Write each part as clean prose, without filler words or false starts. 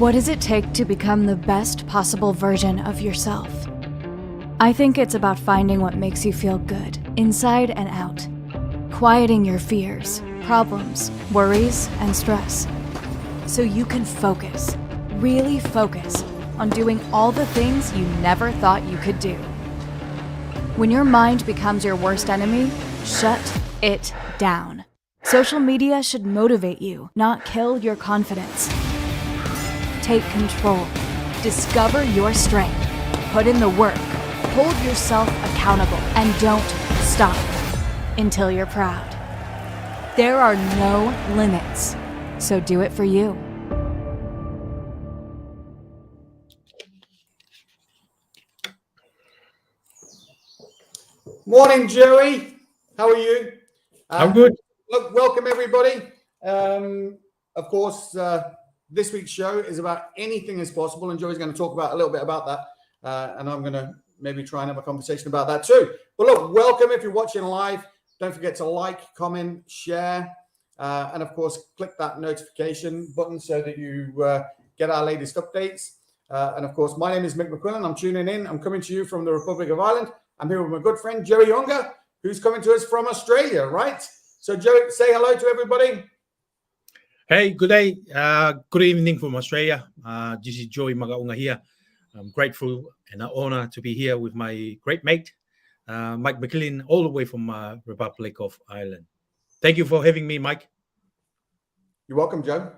What does it take to become the best possible version of yourself? I think it's about finding what makes you feel good, inside and out. Quieting your fears, problems, worries, and stress. So you can focus, really focus, on doing all the things you never thought you could do. When your mind becomes your worst enemy, shut it down. Social media should motivate you, not kill your confidence. Take control. Discover your strength. Put in the work. Hold yourself accountable. And don't stop until you're proud. There are no limits. So do it for you. Morning, Joey. How are you? I'm good. Look, welcome everybody. Of course, this week's show is about anything is possible, and Joey's going to talk about a little bit about that, and I'm going to maybe try and have a conversation about that too. But look, welcome if you're watching live. Don't forget to like, comment, share, and of course, click that notification button so that you get our latest updates. And of course, my name is Mick McQuillan. I'm tuning in. I'm coming to you from the Republic of Ireland. I'm here with my good friend, Joye Younger, who's coming to us from Australia, right? So, Joe, say hello to everybody. Hey, good day. Good evening from Australia. This is Joye Magaunga here. I'm grateful and an honor to be here with my great mate, Mike McLean, all the way from Republic of Ireland. Thank you for having me, Mike. You're welcome, Joe.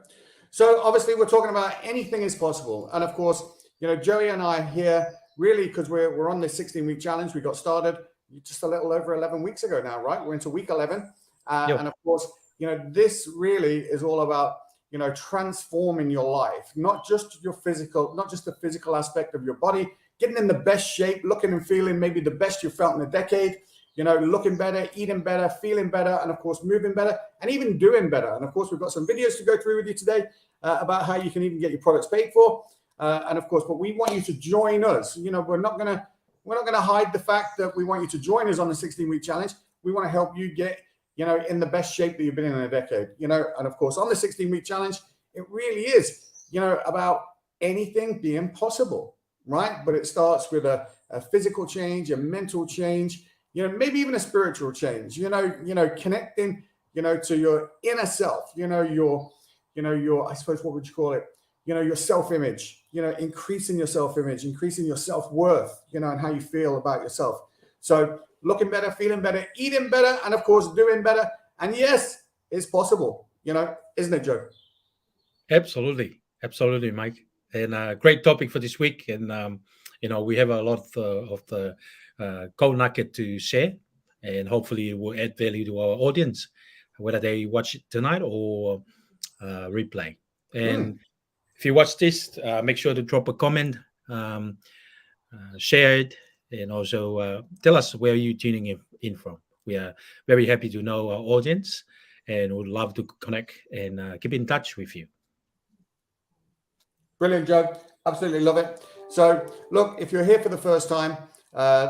So, obviously, we're talking about anything is possible. And, of course, you know, Joey and I are here really because we're on this 16-week challenge. We got started just a little over 11 weeks ago now, right? We're into week 11. Yep. And of course, you know, this really is all about, you know, transforming your life, not just your physical, not just the physical aspect of your body, getting in the best shape, looking and feeling maybe the best you've felt in a decade, you know, looking better, eating better, feeling better, and of course, moving better and even doing better. And of course, we've got some videos to go through with you today about how you can even get your products paid for. And of course, but we want you to join us. You know, we're not gonna hide the fact that we want you to join us on the 16-week challenge. We want to help you get, you know, in the best shape that you've been in a decade. You know, and of course, on the 16-week challenge, it really is, you know, about anything being possible, right? But it starts with a physical change, a mental change, you know, maybe even a spiritual change. You know, connecting, you know, to your inner self. Your I suppose what would you call it? You know, your self-image, you know, increasing your self-image, increasing your self-worth, you know, and how you feel about yourself. So looking better, feeling better, eating better, and of course, doing better. And yes, it's possible, you know, isn't it, Joe? Absolutely, Mike. And great topic for this week. And, you know, we have a lot of the gold nugget to share, and hopefully it will add value to our audience, whether they watch it tonight or replay. And if you watch this, make sure to drop a comment, share it, and also tell us where you're tuning in from. We are very happy to know our audience and would love to connect and keep in touch with you. Brilliant, Joe. Absolutely love it. So, look, if you're here for the first time,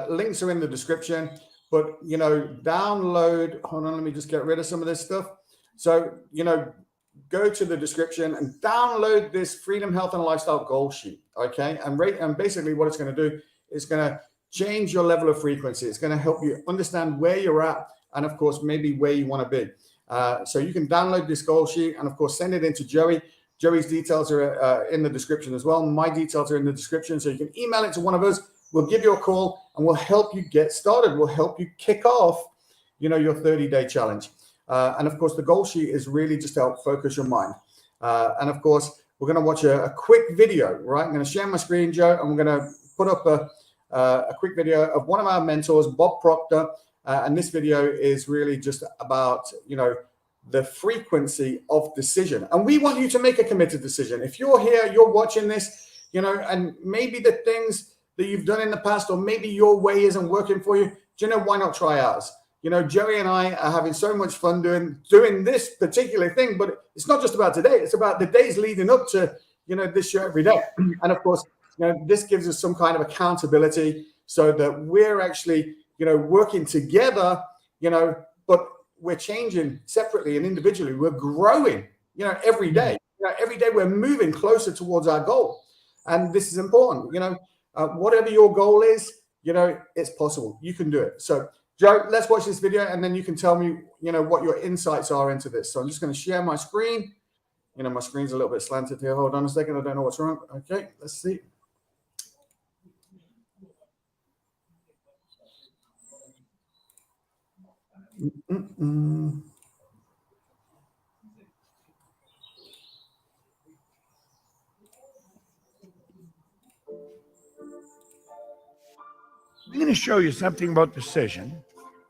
links are in the description. But, you know, download. Hold on, let me just get rid of some of this stuff. So, you know, go to the description and download this Freedom, Health, and Lifestyle goal sheet, okay? And basically what it's going to do is going to change your level of frequency. It's going to help you understand where you're at and, of course, maybe where you want to be. So you can download this goal sheet and, of course, send it into Joey. Joey's details are in the description as well. My details are in the description, so you can email it to one of us. We'll give you a call, and we'll help you get started. We'll help you kick off, you know, your 30-day challenge. And of course, the goal sheet is really just to help focus your mind. And of course, we're going to watch a quick video, right? I'm going to share my screen, Joe, and we're going to put up a quick video of one of our mentors, Bob Proctor. And this video is really just about, you know, the frequency of decision. And we want you to make a committed decision. If you're here, you're watching this, you know, and maybe the things that you've done in the past, or maybe your way isn't working for you, do you know, why not try ours? You know, Joey and I are having so much fun doing this particular thing, but it's not just about today. It's about the days leading up to, you know, this show every day. And of course, you know, this gives us some kind of accountability so that we're actually, you know, working together, you know, but we're changing separately and individually. We're growing, you know, every day. every day we're moving closer towards our goal. And this is important. Whatever your goal is, it's possible. You can do it. So, Joe, let's watch this video, and then you can tell me, what your insights are into this. So I'm just going to share my screen. My screen's a little bit slanted here. Hold on a second. I don't know what's wrong. Okay, let's see. I'm going to show you something about decision,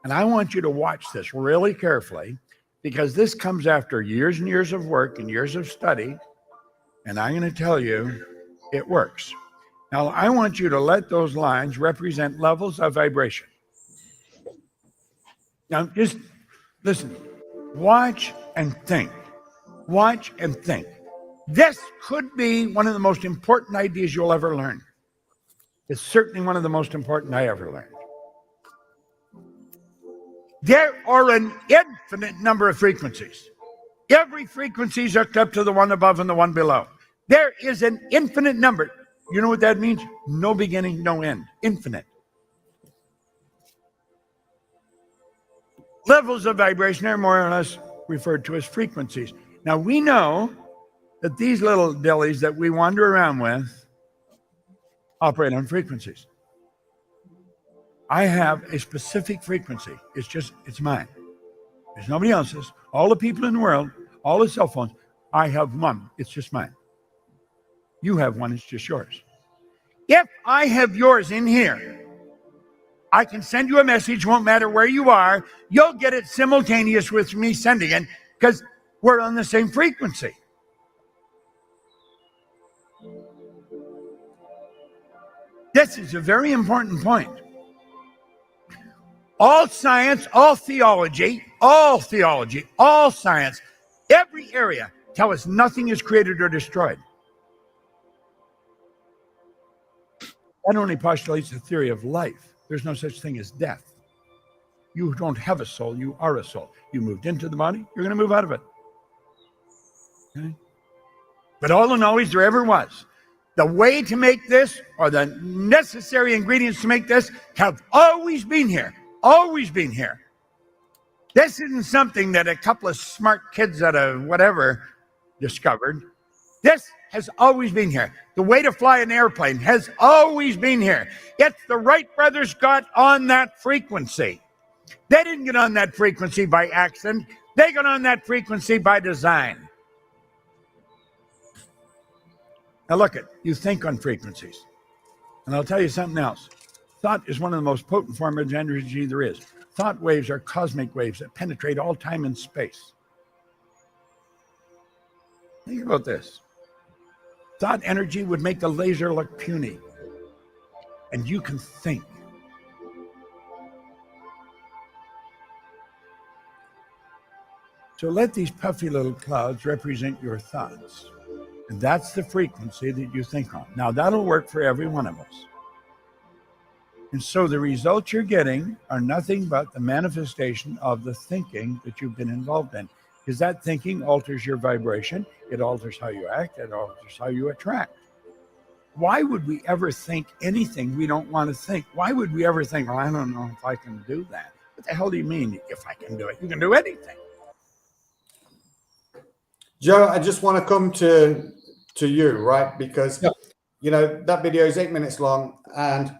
and I want you to watch this really carefully, because this comes after years and years of work and years of study, and I'm going to tell you it works. Now, I want you to let those lines represent levels of vibration. Now, just listen, watch and think. Watch and think. This could be one of the most important ideas you'll ever learn. It's certainly one of the most important I ever learned. There are an infinite number of frequencies. Every frequency is hooked up to the one above and the one below. There is an infinite number. You know what that means? No beginning, no end. Infinite. Levels of vibration are more or less referred to as frequencies. Now, we know that these little dillies that we wander around with operate on frequencies. I have a specific frequency. It's mine. There's nobody else's. All the people in the world, all the cell phones, I have one. It's just mine. You have one. It's just yours. If I have yours in here, I can send you a message. Won't matter where you are. You'll get it simultaneous with me sending it, because we're on the same frequency. This is a very important point. All science, all theology, all science, every area tell us nothing is created or destroyed. That only postulates the theory of life. There's no such thing as death. You don't have a soul, you are a soul. You moved into the body, you're going to move out of it. Okay? But all the knowledge there ever was, the way to make this, or the necessary ingredients to make this, have always been here. Always been here. This isn't something that a couple of smart kids out of whatever discovered. This has always been here. The way to fly an airplane has always been here. It's the Wright brothers got on that frequency. They didn't get on that frequency by accident. They got on that frequency by design. Now look at, you think on frequencies. And I'll tell you something else. Thought is one of the most potent forms of energy there is. Thought waves are cosmic waves that penetrate all time and space. Think about this. Thought energy would make the laser look puny. And you can think. So let these puffy little clouds represent your thoughts. And that's the frequency that you think on. Now, that'll work for every one of us. And so the results you're getting are nothing but the manifestation of the thinking that you've been involved in. Because that thinking alters your vibration. It alters how you act. It alters how you attract. Why would we ever think anything we don't want to think? Why would we ever think, well, I don't know if I can do that? What the hell do you mean, if I can do it? You can do anything. Joe, I just want to come to you, right? Because, that video is 8 minutes long. And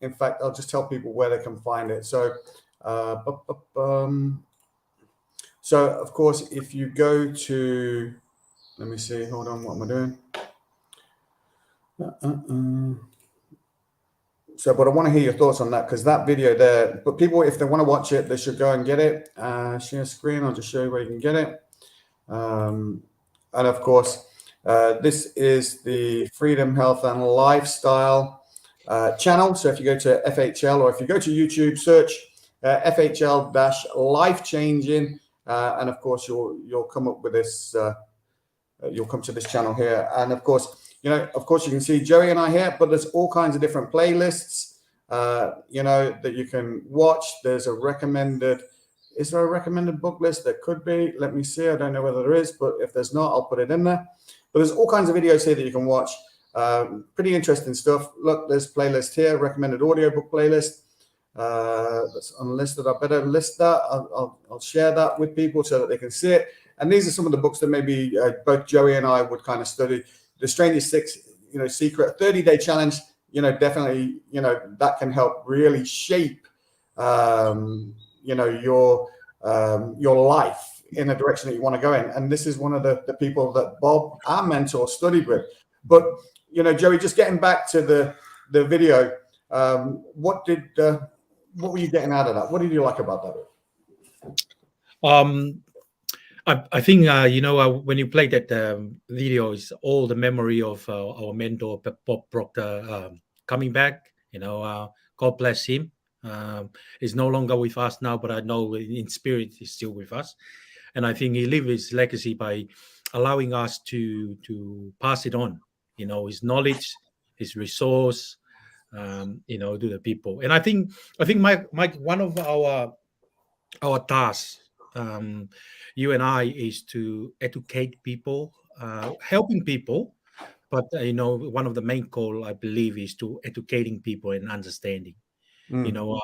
in fact, I'll just tell people where they can find it. So, so of course, if you go to, let me see, hold on, what am I doing? So, but I want to hear your thoughts on that, because that video there, but people, if they want to watch it, they should go and get it. Share screen, I'll just show you where you can get it. And of course, this is the Freedom, Health and Lifestyle channel. So if you go to FHL, or if you go to YouTube, search FHL-Life Changing, and of course you'll come up with this. You'll come to this channel here, and of course you can see Joey and I here. But there's all kinds of different playlists, that you can watch. There's a recommended Is there a recommended book list? There could be. Let me see. I don't know whether there is, but if there's not, I'll put it in there. But there's all kinds of videos here that you can watch. Pretty interesting stuff. Look, there's playlist here, recommended audiobook playlist. That's unlisted. I better list that. I'll share that with people so that they can see it. And these are some of the books that maybe both Joey and I would kind of study. The Strangest Six, Secret, 30-day challenge. Definitely, that can help really shape, your life in a direction that you want to go in. And this is one of the people that Bob, our mentor, studied with. But Joey, just getting back to the video, what were you getting out of that? What did you like about that? I think when you play that video, it's all the memory of our mentor Bob Proctor coming back. God bless him. He's no longer with us now, but I know in spirit he's still with us. And I think he lived his legacy by allowing us to pass it on. His knowledge, his resource, to the people. And I think Mike, one of our tasks, you and I, is to educate people, helping people. But one of the main goal, I believe, is to educating people and understanding. We are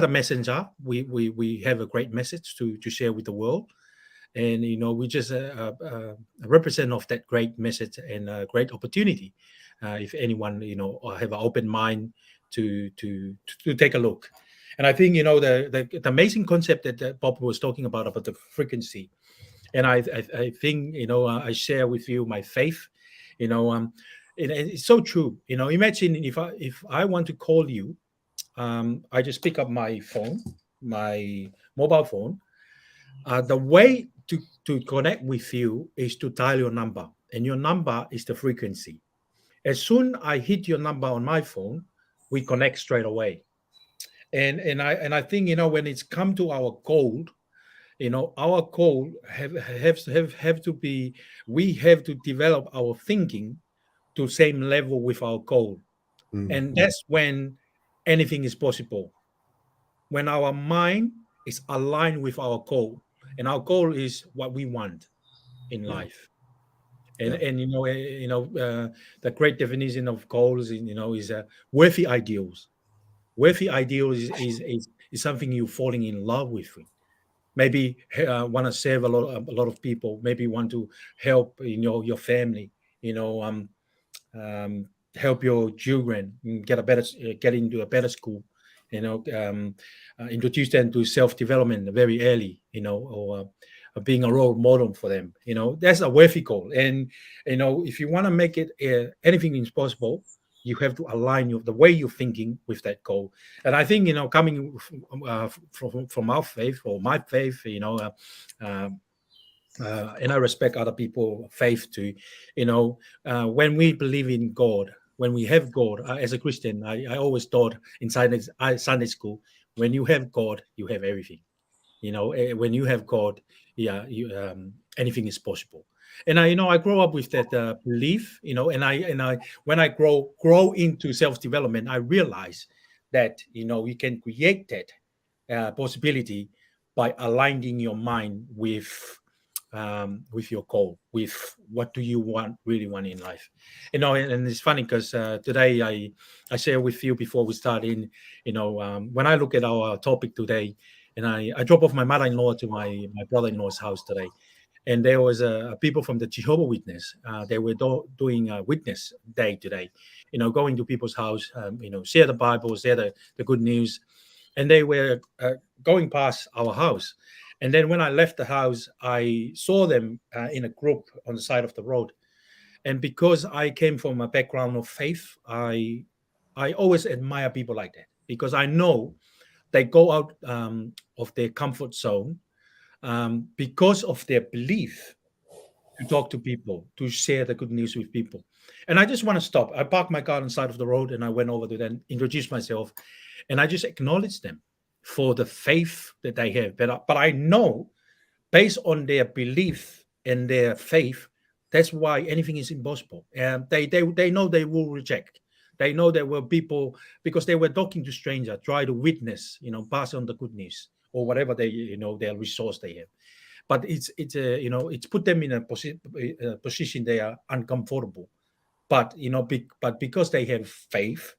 the messenger. We have a great message to share with the world, and we just represent of that great message and a great opportunity. If anyone have an open mind to take a look. And I think the amazing concept that Bob was talking about the frequency, and I think I share with you my faith. It's so true. Imagine if I want to call you, I just pick up my phone, my mobile phone. The way to connect with you is to dial your number, and your number is the frequency. As soon I hit your number on my phone, we connect straight away. And I think when it's come to our goal, our goal have to be, we have to develop our thinking to same level with our goal. And that's when anything is possible. When our mind is aligned with our goal, and our goal is what we want in life. And the great definition of goals is worthy ideals. Worthy ideals is something you're falling in love with. Maybe want to serve a lot of people. Maybe want to help your family. Help your children get into a better school. Introduce them to self-development very early. Or being a role model for them. That's a worthy goal. And if you want to make it anything is possible, you have to align the way you're thinking with that goal. And I think coming from our faith or my faith, and I respect other people's faith too. When we believe in God, when we have God, as a Christian, I always thought inside Sunday school, when you have God, you have everything. When you have God, anything is possible. And I grow up with that belief, and I when I grow into self-development, I realize that you can create that possibility by aligning your mind with your goal, with what do you really want in life. And it's funny because today I share with you before we start in, when I look at our topic today, and I drop off my mother-in-law to my brother-in-law's house today. And there was people from the Jehovah's Witness. They were doing a witness day today, going to people's house, share the Bible, share the good news. And they were going past our house. And then when I left the house, I saw them in a group on the side of the road. And because I came from a background of faith, I always admire people like that, because I know they go out of their comfort zone because of their belief to talk to people, to share the good news with people. And I just want to stop. I parked my car on the side of the road and I went over to them, introduced myself, and I just acknowledged them for the faith that they have. But I know, based on their belief and their faith, that's why anything is impossible. And they know they will reject. They know there were people, because they were talking to strangers, try to witness, pass on the good news or whatever they, their resource they have. But it's put them in a position they are uncomfortable. But but because they have faith,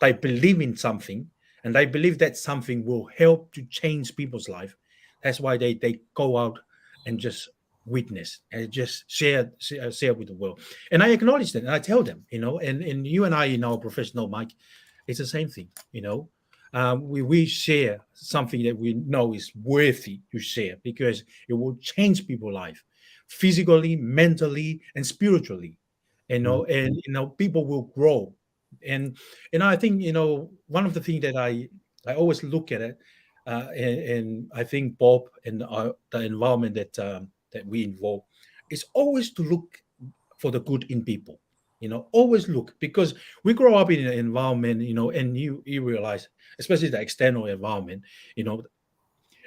they believe in something, and they believe that something will help to change people's life. That's why they go out and just witness and just share with the world. And I acknowledge that, and I tell them, and you and I in our professional, Mike, it's the same thing. We share something that we know is worthy to share, because it will change people's life physically, mentally, and spiritually. And people will grow. And I think one of the things that I always look at it, and I think Bob and the environment that we involve is always to look for the good in people. Always look, because we grow up in an environment, and you realize, especially the external environment,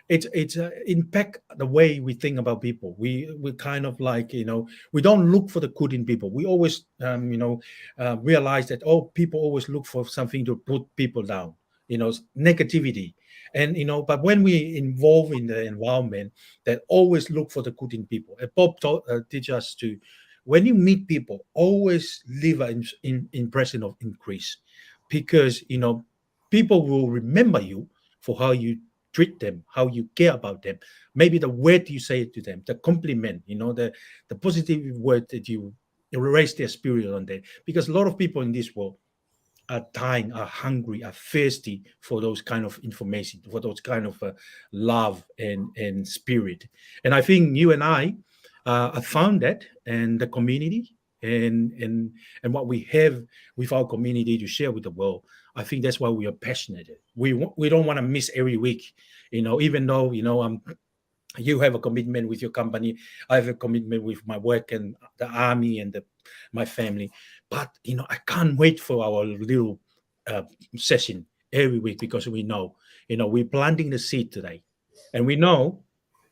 it's impact the way we think about people. We kind of like, we don't look for the good in people. We always realize that people always look for something to put people down, negativity. And but when we involve in the environment that always look for the good in people, and Bob teach us to, when you meet people, always leave an impression of increase, because people will remember you for how you treat them, how you care about them, maybe the word you say to them, the compliment, the positive word that you raise their spirit on them. Because a lot of people in this world are dying, are hungry, are thirsty for those kind of information, for those kind of love and spirit. And I think you and I have found that, and the community and what we have with our community to share with the world. I think that's why we are passionate. We don't want to miss every week, even though you have a commitment with your company, I have a commitment with my work and the army and my family. But I can't wait for our little session every week, because we know, we're planting the seed today, and we know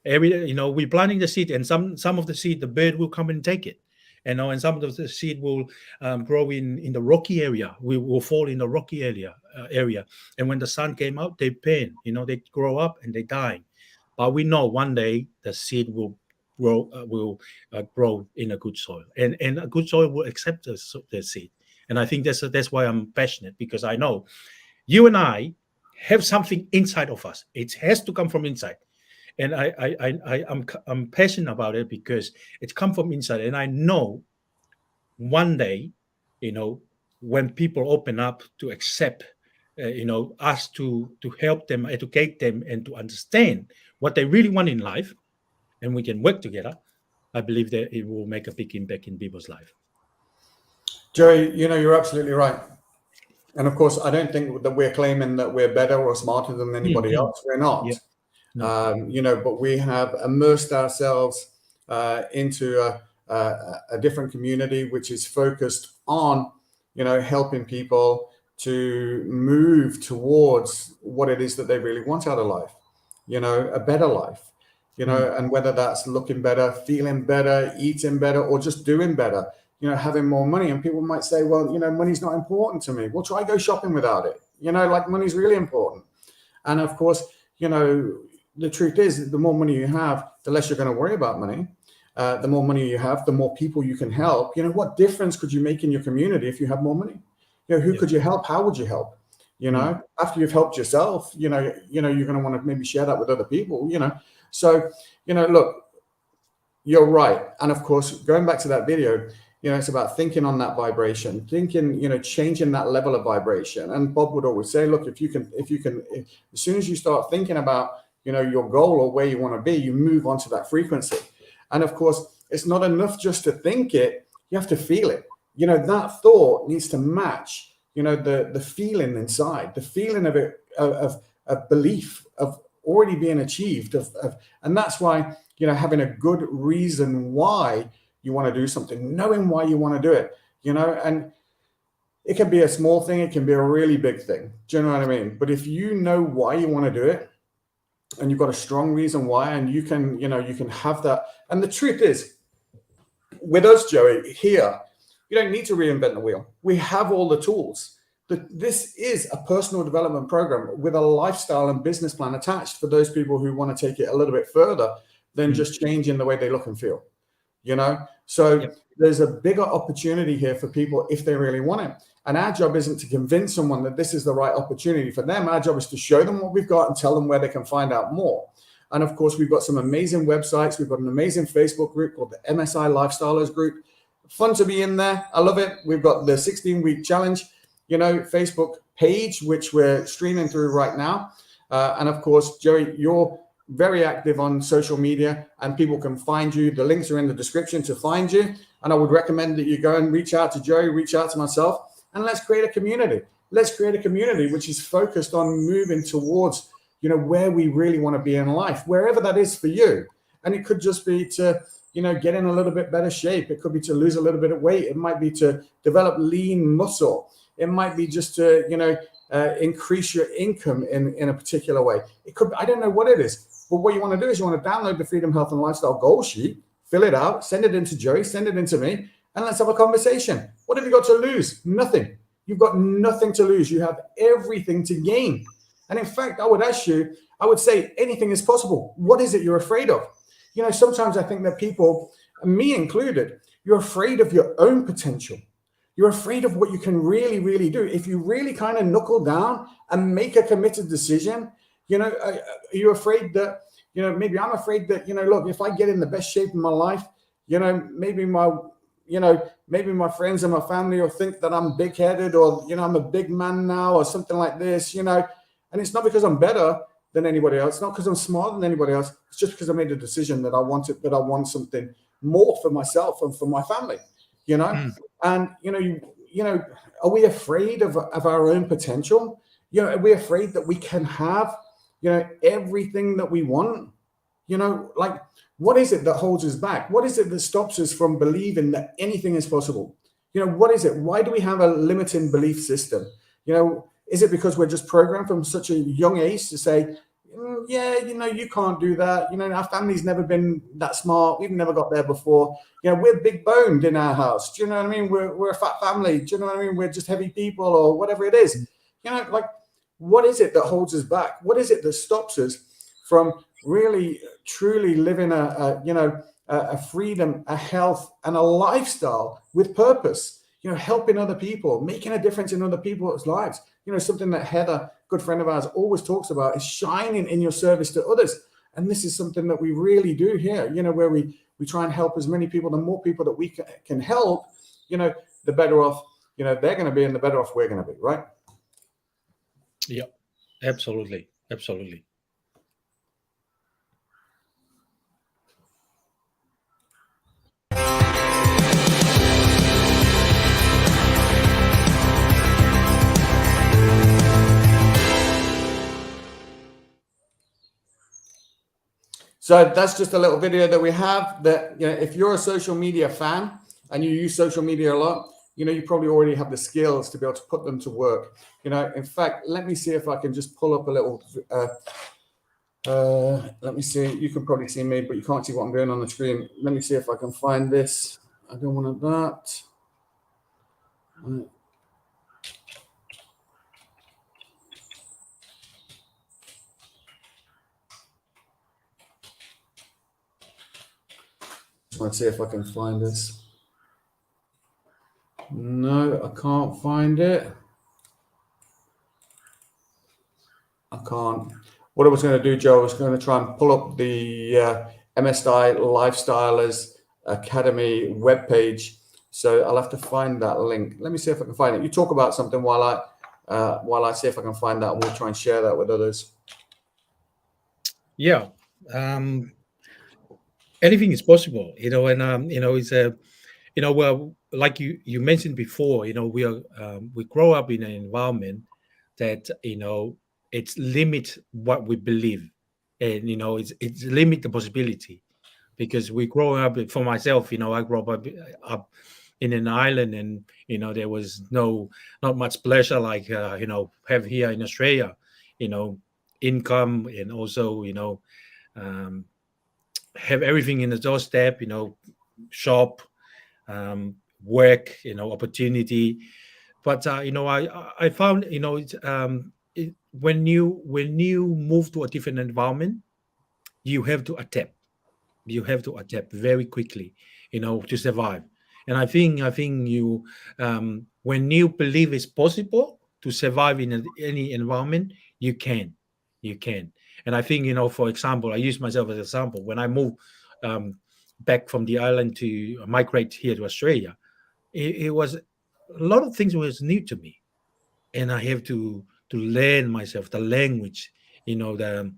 we're planting the seed, and some of the seed, the bird will come and take it. And some of the seed will grow in the rocky area. We will fall in the rocky area. And when the sun came out, they pain. They grow up and they die. But we know one day the seed will grow in a good soil, and a good soil will accept the seed. And I think that's why I'm passionate, because I know you and I have something inside of us. It has to come from inside. And I'm passionate about it, because it's come from inside. And I know one day, when people open up to accept, us to help them, educate them, and to understand what they really want in life, and we can work together, I believe that it will make a big impact in people's life. Joey, you're absolutely right. And of course, I don't think that we're claiming that we're better or smarter than anybody else. We're not. Yeah. No. But we have immersed ourselves into a different community, which is focused on, helping people to move towards what it is that they really want out of life, a better life, and whether that's looking better, feeling better, eating better, or just doing better, having more money. And people might say, well, money's not important to me. Well, try go shopping without it. Money's really important. And of course, the truth is, the more money you have, the less you're going to worry about money. The more money you have, the more people you can help. What difference could you make in your community if you have more money? Who could you help? How would you help? After you've helped yourself, you're going to want to maybe share that with other people, So, look, you're right. And of course, going back to that video, it's about thinking on that vibration, thinking, changing that level of vibration. And Bob would always say, look, if you can, as soon as you start thinking about, your goal or where you want to be, you move on to that frequency. And of course, it's not enough just to think it, you have to feel it. That thought needs to match, the feeling inside, the feeling of it, of belief, of already being achieved. And that's why, having a good reason why you want to do something, knowing why you want to do it, and it can be a small thing, it can be a really big thing. Do you know what I mean? But if you know why you want to do it, and you've got a strong reason why, and you can have that. And the truth is, with us, Joey, here, You don't need to reinvent the wheel. We have all the tools. This is a personal development program with a lifestyle and business plan attached for those people who want to take it a little bit further than just changing the way they look and feel. So there's a bigger opportunity here for people if they really want it. And our job isn't to convince someone that this is the right opportunity for them. Our job is to show them what we've got and tell them where they can find out more. And of course, we've got some amazing websites. We've got an amazing Facebook group called the MSI Lifestylers Group. Fun to be in there. I love it. We've got the 16-week challenge, Facebook page, which we're streaming through right now. And of course, Joey, you're very active on social media and people can find you. The links are in the description to find you. And I would recommend that you go and reach out to Joey, reach out to myself, and let's create a community. Let's create a community which is focused on moving towards, where we really want to be in life, wherever that is for you. And it could just be to, get in a little bit better shape. It could be to lose a little bit of weight. It might be to develop lean muscle. It might be just to, increase your income in a particular way. It could, I don't know what it is. But what you want to do is you want to download the Freedom, Health, and Lifestyle goal sheet, fill it out, send it into Joey, send it into me, and let's have a conversation. What have you got to lose? Nothing. You've got nothing to lose. You have everything to gain. And in fact, I would say anything is possible. What is it you're afraid of? Sometimes I think that people, me included, you're afraid of your own potential. You're afraid of what you can really, really do. If you really kind of knuckle down and make a committed decision, are you afraid that, maybe I'm afraid that, look, if I get in the best shape of my life, maybe my friends and my family will think that I'm big-headed or, I'm a big man now or something like this, and it's not because I'm better than anybody else. It's not because I'm smarter than anybody else. It's just because I made a decision that I want something more for myself and for my family, and, are we afraid of our own potential? Are we afraid that we can have, everything that we want? What is it that holds us back? What is it that stops us from believing that anything is possible? What is it? Why do we have a limiting belief system? Is it because we're just programmed from such a young age to say, you can't do that. Our family's never been that smart. We've never got there before. We're big boned in our house. Do you know what I mean? We're a fat family. Do you know what I mean? We're just heavy people or whatever it is. What is it that holds us back? What is it that stops us from really, truly living a freedom, a health, and a lifestyle with purpose? Helping other people, making a difference in other people's lives. Something that Heather, good friend of ours, always talks about is shining in your service to others. And this is something that we really do here, where we try and help as many people, the more people that we can help, the better off, they're going to be and the better off we're going to be, right? Yeah, absolutely. Absolutely. So that's just a little video that we have that, if you're a social media fan and you use social media a lot, you probably already have the skills to be able to put them to work. In fact, let me see if I can just pull up a little, let me see. You can probably see me, but you can't see what I'm doing on the screen. Let me see if I can find this. I don't want that. Let's see if I can find this. No, I can't find it. I can't. What I was going to do, Joe, I was going to try and pull up the MSI Lifestylers Academy webpage. So I'll have to find that link. Let me see if I can find it. You talk about something while I see if I can find that, and we'll try and share that with others. Yeah. Anything is possible, and it's well, like you mentioned before, we grow up in an environment that it's limit what we believe, and it's limit the possibility, because we grow up. For myself, I grew up in an island, and there was not much pleasure like have here in Australia, income, and also have everything in the doorstep, shop, work, opportunity. But I found, when you move to a different environment, you have to adapt. You have to adapt very quickly, to survive. And I think you, when you believe it's possible to survive in any environment, you can. And I think, for example, I use myself as an example. When I moved back from the island to migrate here to Australia, it was a lot of things was new to me, and I have to learn myself the language, the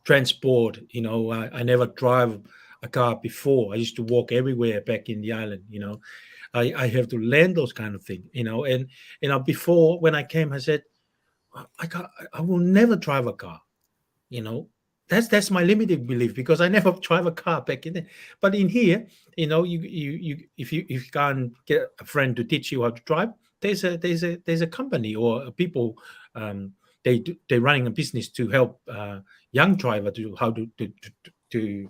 transport. I never drive a car before. I used to walk everywhere back in the island. I have to learn those kind of things. And before, when I came, I said, I will never drive a car. That's my limited belief, because I never drive a car back in there. But in here, you if you can't get a friend to teach you how to drive, there's a company or people, they're running a business to help young driver to how to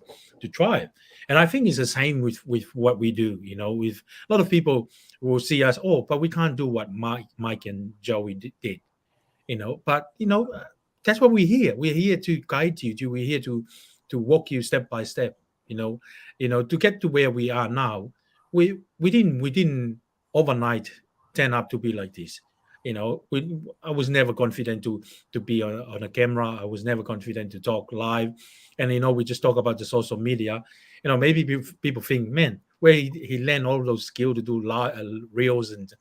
drive. And I think it's the same with what we do. With a lot of people will see us, but we can't do what Mike and Joey did. But that's what we're here. We're here to guide you. We're here to walk you step by step. To get to where we are now. We didn't overnight turn up to be like this. I was never confident to be on a camera. I was never confident to talk live. And we just talk about the social media. Maybe people think, man, where he learned all those skills to do reels, and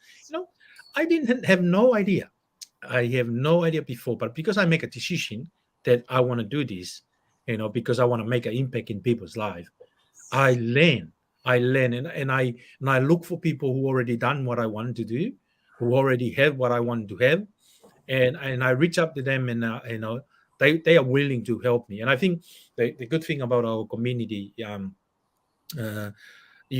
I didn't have no idea. I have no idea before, but because I make a decision that I want to do this, because I want to make an impact in people's life, I learn, and I look for people who already done what I wanted to do, who already have what I wanted to have, and I reach out to them, and they are willing to help me. And I think the good thing about our community, you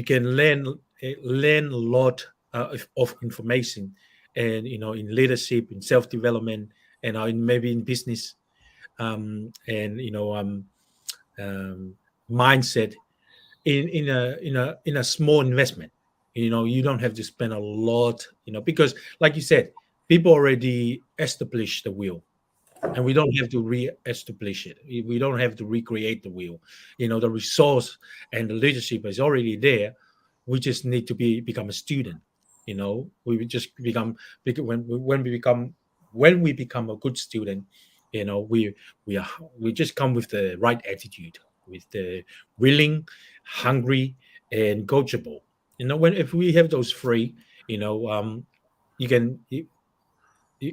can learn a lot of information. And in leadership, in self-development, and maybe in business, and mindset, in a small investment. You don't have to spend a lot. Because, like you said, people already established the wheel, and we don't have to re-establish it. We don't have to recreate the wheel. The resource and the leadership is already there. We just need to become a student. We just become, when we become a good student, we just come with the right attitude, with the willing, hungry, and coachable. If we have those three,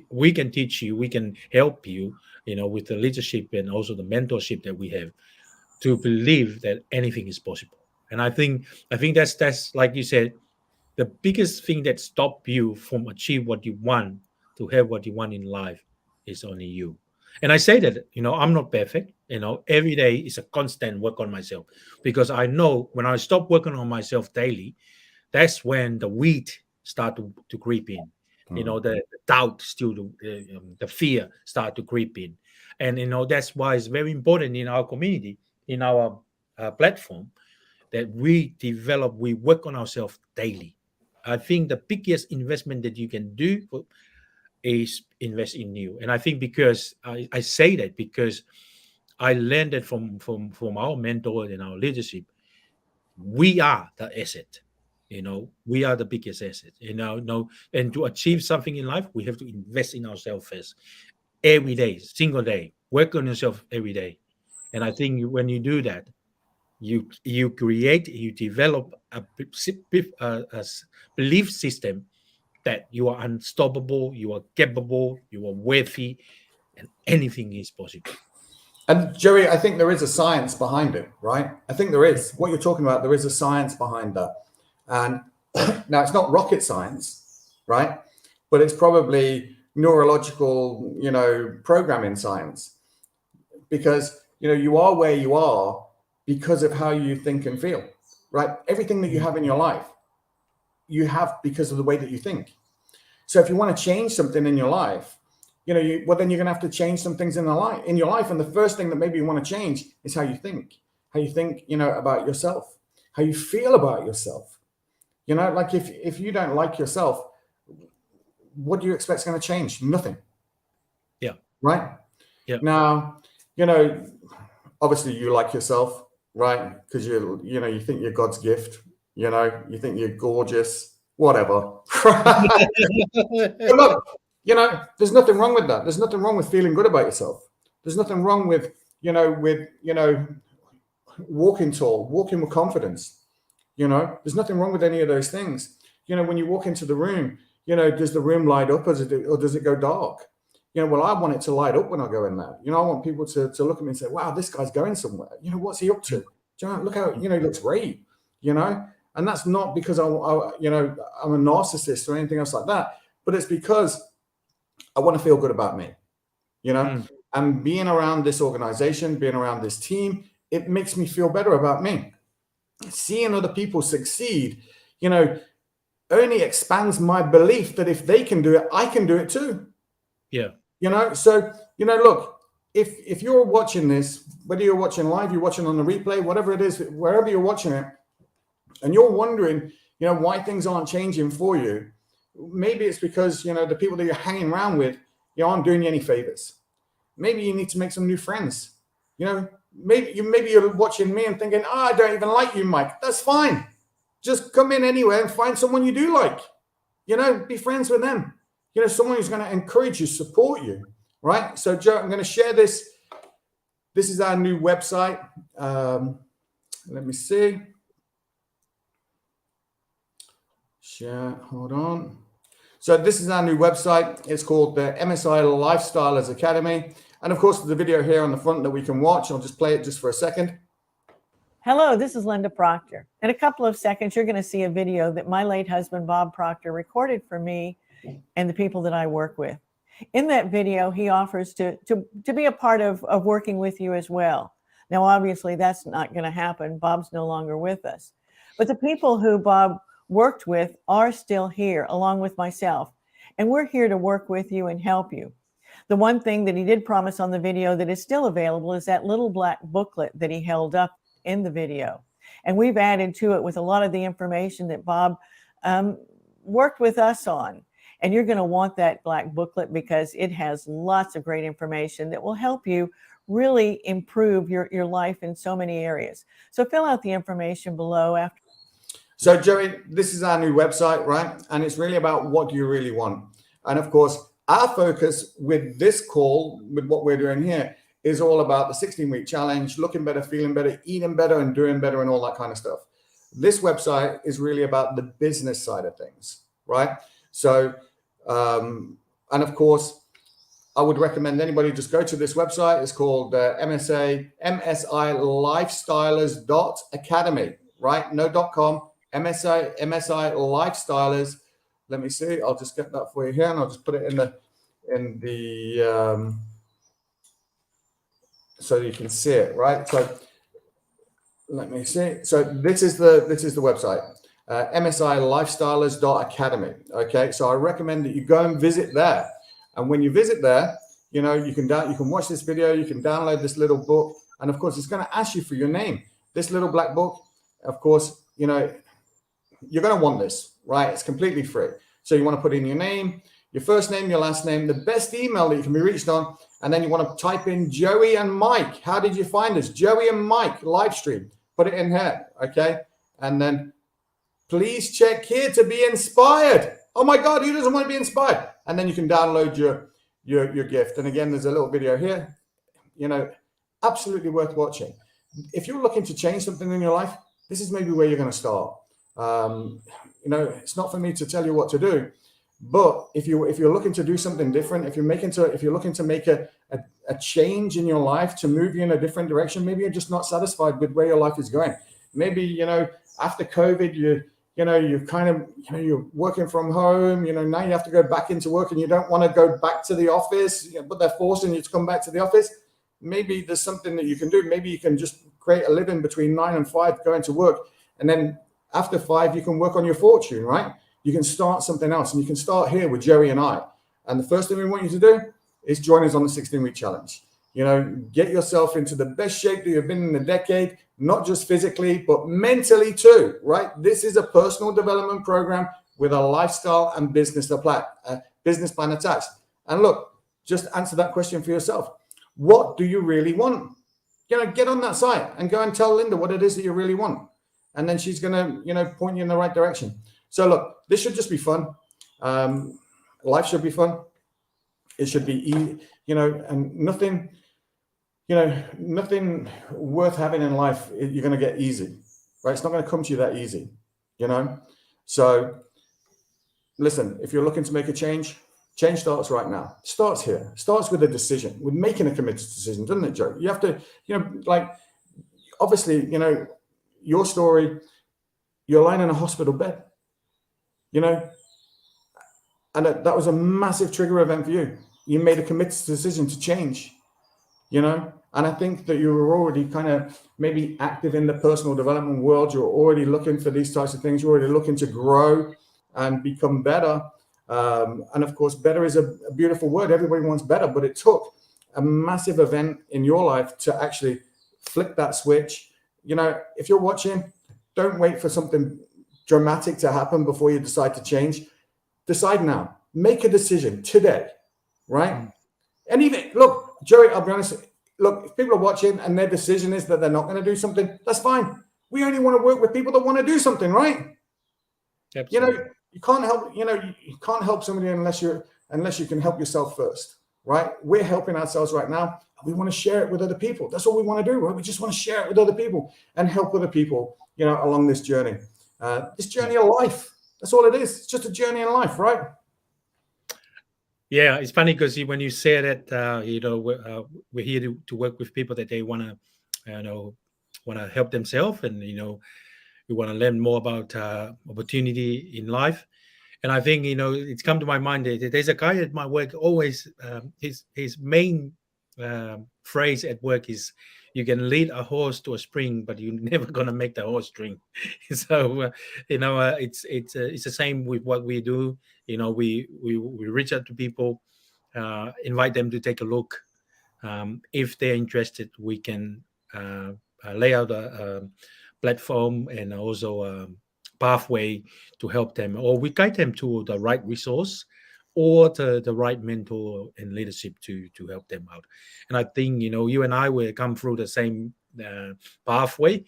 we can teach you, we can help you, with the leadership and also the mentorship that we have, to believe that anything is possible. And I think that's like you said, the biggest thing that stops you from achieve what you want, to have what you want in life, is only you. And I say that, I'm not perfect. Every day is a constant work on myself, because I know when I stop working on myself daily, that's when the weed start to creep in. The doubt still, the fear start to creep in. And, that's why it's very important in our community, in our platform, that we work on ourselves daily. I think the biggest investment that you can do is invest in you. And I think, because I say that because I learned that from our mentor and our leadership, we are the asset. We are the biggest asset. And to achieve something in life, we have to invest in ourselves first. Every day, single day, work on yourself every day. And I think when you do that, you develop a belief system that you are unstoppable, you are capable, you are worthy, and anything is possible. And Joey, I think there is a science behind it, right? I think there is. What you're talking about, there is a science behind that. And now, it's not rocket science, right? But it's probably neurological, programming science, because, you are where you are because of how you think and feel, right? Everything that you have in your life, you have because of the way that you think. So if you want to change something in your life, then you're going to have to change some things in your life. And the first thing that maybe you want to change is how you think, about yourself, how you feel about yourself, You know, like if you don't like yourself, what do you expect is going to change? Nothing. Yeah. Right. Yeah. Now, you know, obviously you like yourself, right? Because you think you're God's gift. You know, you think you're gorgeous, whatever. But look, you know, there's nothing wrong with that. There's nothing wrong with feeling good about yourself. There's nothing wrong with, walking tall, walking with confidence. You know, there's nothing wrong with any of those things. You know, when you walk into the room, you know, does the room light up or does it go dark? You know, well, I want it to light up when I go in there. You know, I want people to look at me and say, wow, this guy's going somewhere. You know, what's he up to? Do you know, look how, you know, he looks great, you know? And that's not because I'm a narcissist or anything else like that, but it's because I want to feel good about me, you know? And being around this organization, being around this team, it makes me feel better about me. Seeing other people succeed, you know, only expands my belief that if they can do it, I can do it too. Yeah. You know, so, you know, look, if you're watching this, whether you're watching live, you're watching on the replay, whatever it is, wherever you're watching it, and you're wondering, you know, why things aren't changing for you, maybe it's because, you know, the people that you're hanging around with, you aren't doing you any favors. Maybe you need to make some new friends. You know, maybe you're watching me and thinking, I don't even like you, Mike. That's fine. Just come in anywhere and find someone you do like. You know, be friends with them. You know, someone who's going to encourage you, support you, right? So, Joe, I'm going to share this. This is our new website. Let me see. Share, hold on. So this is our new website. It's called the MSI Lifestylers Academy. And of course, the video here on the front that we can watch. I'll just play it just for a second. Hello, this is Linda Proctor. In a couple of seconds, you're going to see a video that my late husband, Bob Proctor, recorded for me and the people that I work with. In that video, he offers to be a part of working with you as well. Now, obviously, that's not going to happen. Bob's no longer with us. But the people who Bob worked with are still here, along with myself. And we're here to work with you and help you. The one thing that he did promise on the video that is still available is that little black booklet that he held up in the video. And we've added to it with a lot of the information that Bob worked with us on. And you're going to want that black booklet because it has lots of great information that will help you really improve your life in so many areas. So fill out the information below after. So, Joey, this is our new website, right? And it's really about what do you really want. And of course, our focus with this call, with what we're doing here, is all about the 16-week challenge, looking better, feeling better, eating better, and doing better, and all that kind of stuff. This website is really about the business side of things, right? So, and of course, I would recommend anybody just go to this website. It's called MSI Lifestylers.academy, right? No .com, MSI Lifestylers. Let me see. I'll just get that for you here, and I'll just put it in the so you can see it, right? So let me see. So this is the website, MSILifestylers.academy. Okay, so I recommend that you go and visit there. And when you visit there, you know, you can watch this video, you can download this little book, and of course, it's going to ask you for your name. This little black book, of course, you know, you're going to want this, right? It's completely free. So you want to put in your name, your first name, your last name, the best email that you can be reached on, and then you want to type in Joey and Mike. How did you find us? Joey and Mike live stream. Put it in here, okay? And then please check here to be inspired. Oh my God, who doesn't want to be inspired? And then you can download your gift. And again, there's a little video here. You know, absolutely worth watching. If you're looking to change something in your life, this is maybe where you're going to start. You know, it's not for me to tell you what to do, but if you're looking to do something different, if you're looking to make a change in your life to move you in a different direction, maybe you're just not satisfied with where your life is going. Maybe, you know, after COVID, you're working from home, you know, now you have to go back into work and you don't want to go back to the office, you know, but they're forcing you to come back to the office. Maybe there's something that you can do. Maybe you can just create a living between 9 and 5, going to work. And then after 5, you can work on your fortune, right? You can start something else, and you can start here with Joey and I. And the first thing we want you to do is join us on the 16-week challenge. Get yourself into the best shape that you've been in a decade, not just physically, but mentally too, right? This is a personal development program with a lifestyle and business plan attached. And look, just answer that question for yourself. What do you really want? Get on that site and go and tell Linda what it is that you really want. And then she's going to, point you in the right direction. So look, this should just be fun. Life should be fun. It should be easy, and nothing worth having in life you're going to get easy, right? It's not going to come to you that easy, So listen, if you're looking to make a change starts right now. Starts here. Starts with a decision, with making a committed decision, doesn't it, Joe? You have to, obviously, your story, you're lying in a hospital bed, and that was a massive trigger event for you. You made a committed decision to change, and I think that you were already kind of maybe active in the personal development world. You're already looking for these types of things. You're already looking to grow and become better. And of course, better is a beautiful word. Everybody wants better, but it took a massive event in your life to actually flip that switch. If you're watching, don't wait for something dramatic to happen before you decide to change. Decide now. Make a decision today, right? And even, look, Joey, I'll be honest. Look, if people are watching and their decision is that they're not going to do something, that's fine. We only want to work with people that want to do something, right? Absolutely. You can't help, you can't help somebody unless you can help yourself first, right? We're helping ourselves right now. We want to share it with other people. That's what we want to do, right? We just want to share it with other people and help other people, along this journey. This journey of life. That's all it is. It's just a journey in life, right? Yeah, it's funny because when you say that, we're here to work with people that they want to help themselves, and we want to learn more about opportunity in life. And I think it's come to my mind that there's a guy at my work always his main phrase at work is, "You can lead a horse to a spring, but you're never gonna make the horse drink." So it's the same with what we do. We reach out to people, invite them to take a look. If they're interested, we can lay out a platform and also a pathway to help them, or we guide them to the right resource or the right mentor and leadership to help them out. And I think you and I will come through the same pathway.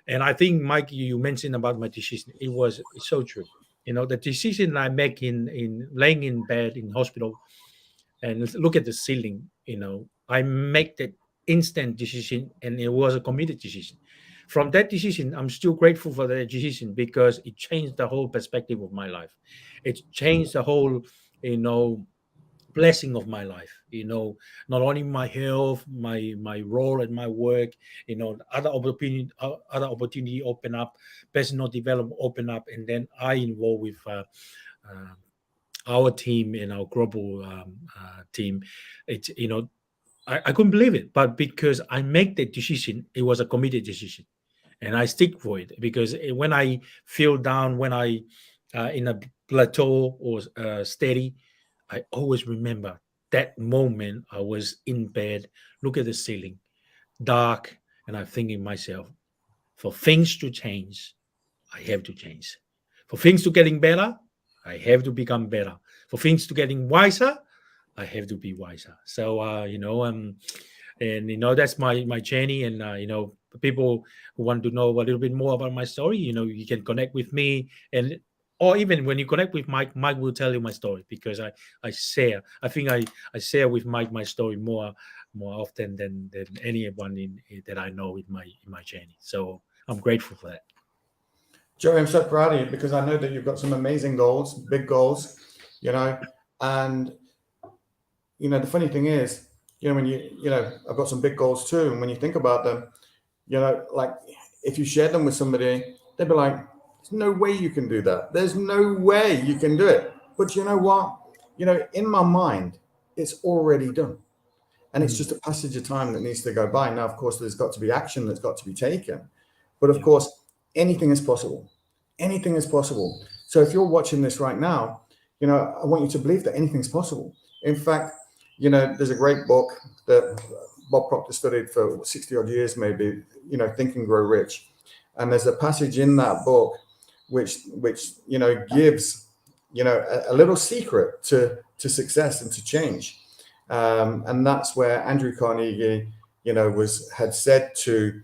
And I think, Mike, you mentioned about my decision. It's so true. The decision I make in laying in bed in hospital and look at the ceiling, I make that instant decision, and it was a committed decision. From that decision, I'm still grateful for that decision because it changed the whole perspective of my life. It changed the whole, blessing of my life. Not only my health, my role at my work, other opportunity open up, personal development open up, and then I involve with our team and our global team. It's I couldn't believe it, but because I make the decision, it was a committed decision, and I stick for it. Because when I feel down, when I in a plateau or steady, I always remember that moment. I was in bed, look at the ceiling, dark, and I'm thinking myself, for things to change, I have to change. For things to getting better, I have to become better. For things to getting wiser, I have to be wiser. So that's my journey. And people who want to know a little bit more about my story, you can connect with me, or even when you connect with Mike will tell you my story, because I share. I think I share with Mike my story more often than anyone that I know in my journey. So I'm grateful for that. Joey, I'm so proud of you because I know that you've got some amazing goals, big goals, and the funny thing is, when I've got some big goals too. And when you think about them, like if you share them with somebody, they'd be like, there's no way you can do that. There's no way you can do it. But you know what? In my mind, it's already done. And it's just a passage of time that needs to go by. Now, of course, there's got to be action that's got to be taken. But of course, anything is possible. Anything is possible. So if you're watching this right now, I want you to believe that anything's possible. In fact, there's a great book that Bob Proctor studied for 60 odd years, maybe, you know, Think and Grow Rich. And there's a passage in that book which you know, gives, you know, a little secret to success and to change. And that's where Andrew Carnegie, you know, had said to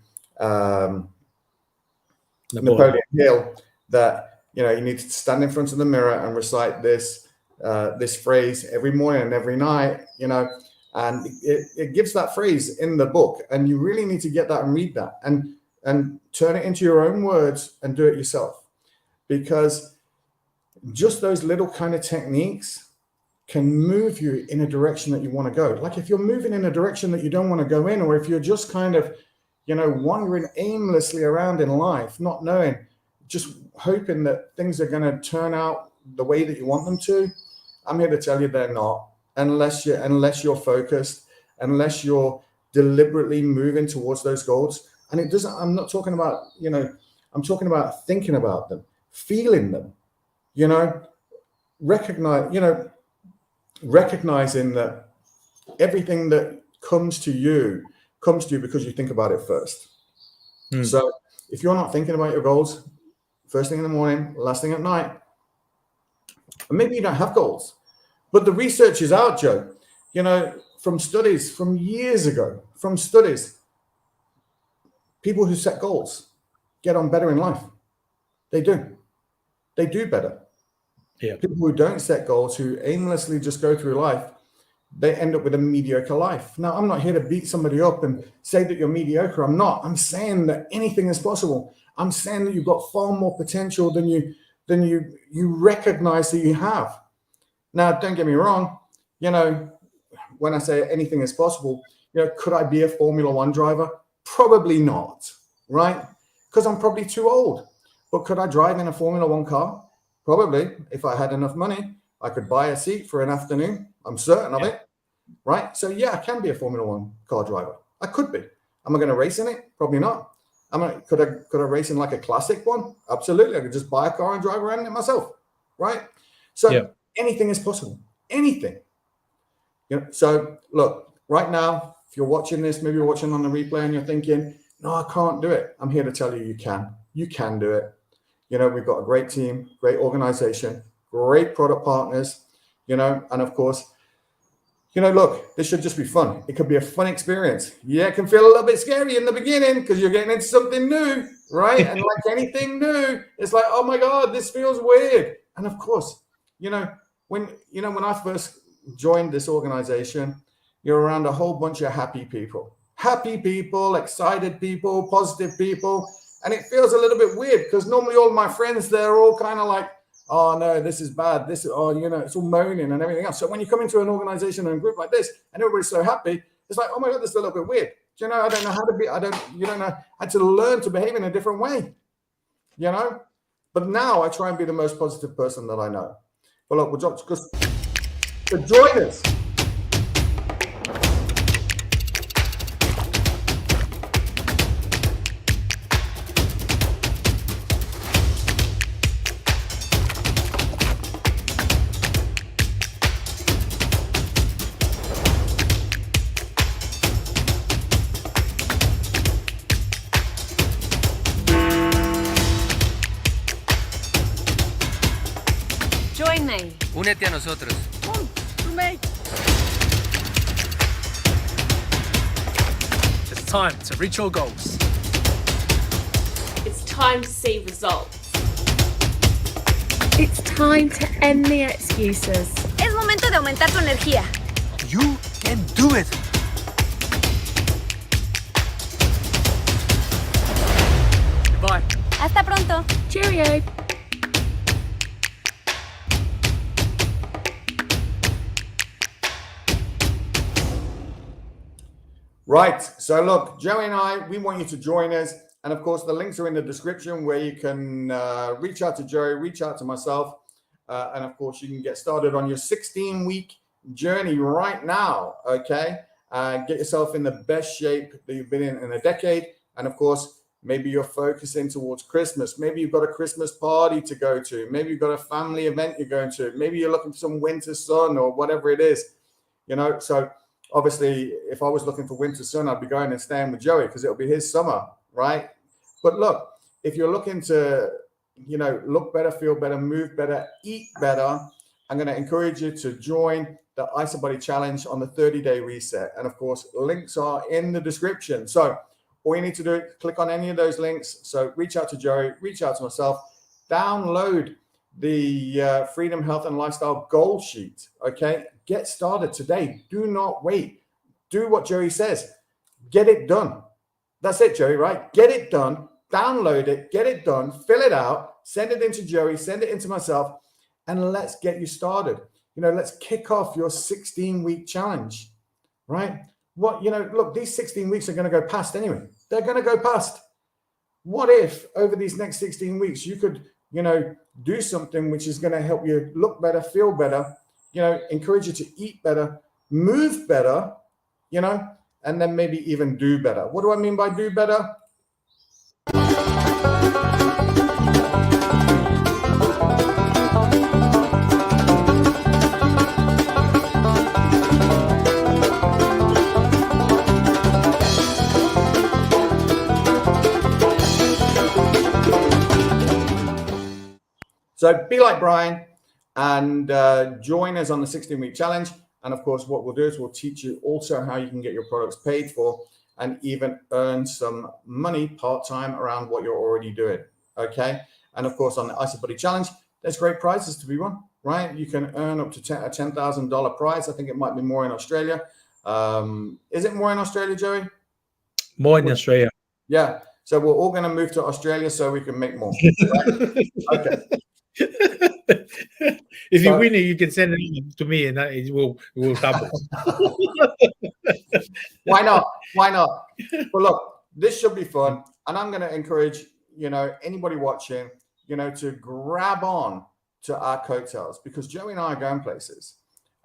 Napoleon Hill that, you know, you need to stand in front of the mirror and recite this phrase every morning and every night, you know, and it gives that phrase in the book, and you really need to get that and read that and turn it into your own words and do it yourself, because just those little kind of techniques can move you in a direction that you want to go. Like if you're moving in a direction that you don't want to go in, or if you're just kind of, you know, wandering aimlessly around in life, not knowing, just hoping that things are going to turn out the way that you want them to, I'm here to tell you they're not, unless you're focused, unless you're deliberately moving towards those goals. And it doesn't, I'm not talking about, you know, I'm talking about thinking about them, feeling them, you know, recognizing that everything that comes to you because you think about it first. So if you're not thinking about your goals first thing in the morning, last thing at night, and maybe you don't have goals, but the research is out, Joe, you know, from studies from years ago, people who set goals get on better in life. They do better. Yeah. People who don't set goals, who aimlessly just go through life, they end up with a mediocre life. Now, I'm not here to beat somebody up and say that you're mediocre. I'm not. I'm saying that anything is possible. I'm saying that you've got far more potential than you recognize that you have. Now, don't get me wrong. You know, when I say anything is possible, you know, could I be a Formula One driver? Probably not, right? Because I'm probably too old. But could I drive in a Formula One car? Probably. If I had enough money, I could buy a seat for an afternoon. I'm certain of it, right? So yeah, I can be a Formula One car driver. I could be. Am I going to race in it? Probably not. Could I race in like a classic one? Absolutely. I could just buy a car and drive around in it myself, right? So anything is possible. Anything. You know. So look, right now, if you're watching this, maybe you're watching on the replay and you're thinking, no, I can't do it. I'm here to tell you, you can. You can do it. You know, we've got a great team, great organization, great product partners, you know, and of course, you know, look, this should just be fun. It could be a fun experience. Yeah, it can feel a little bit scary in the beginning because you're getting into something new, right? And like anything new, it's like, oh my God, this feels weird. And of course, you know, when I first joined this organization, you're around a whole bunch of happy people, excited people, positive people. And it feels a little bit weird because normally all my friends, they're all kind of like, oh no, this is bad. You know, it's all moaning and everything else. So when you come into an organization and a group like this and everybody's so happy, it's like, oh my God, this is a little bit weird. You know, I don't know how to be, you don't know how to learn to behave in a different way, you know? But now I try and be the most positive person that I know. Well, look, we'll just join us. Únete a nosotros. It's time to reach your goals. It's time to see results. It's time to end the excuses. Es momento de aumentar tu energía. You can do it. Goodbye. Hasta pronto. Cheerio. Right. So look, Joey and I, we want you to join us. And of course, the links are in the description where you can reach out to Joey, reach out to myself. And of course, you can get started on your 16-week journey right now. Okay. Get yourself in the best shape that you've been in a decade. And of course, maybe you're focusing towards Christmas. Maybe you've got a Christmas party to go to. Maybe you've got a family event you're going to. Maybe you're looking for some winter sun or whatever it is, you know. So obviously, if I was looking for winter sun, I'd be going and staying with Joey because it'll be his summer, right? But look, if you're looking to, look better, feel better, move better, eat better, I'm going to encourage you to join the IsaBody Challenge on the 30-day reset. And of course, links are in the description. So all you need to do is click on any of those links. So reach out to Joey, reach out to myself, download the Freedom, Health, and Lifestyle goal sheet. Okay, get started today. Do not wait. Do what Joey says. Get it done. That's it, Joey, right? Get it done. Download it. Get it done. Fill it out. Send it into Joey. Send it into myself. And let's get you started. Let's kick off your 16-week challenge, right? Look, these 16 weeks are going to go past anyway. They're going to go past. What if over these next 16 weeks you could, do something which is going to help you look better, feel better, encourage you to eat better, move better, and then maybe even do better. What do I mean by do better? So be like Brian and join us on the 16-week challenge. And of course, what we'll do is we'll teach you also how you can get your products paid for and even earn some money part-time around what you're already doing. Okay. And of course, on the IsaBody Challenge, there's great prizes to be won, right? You can earn up to a $10,000 prize. I think it might be more in Australia. Is it more in Australia, Joey? More in Australia. Yeah. So we're all going to move to Australia so we can make more. Right? Okay. If you win it, you can send it to me, and it will double. Why not? But look, this should be fun, and I'm going to encourage anybody watching, to grab on to our coattails because Joey and I are going places,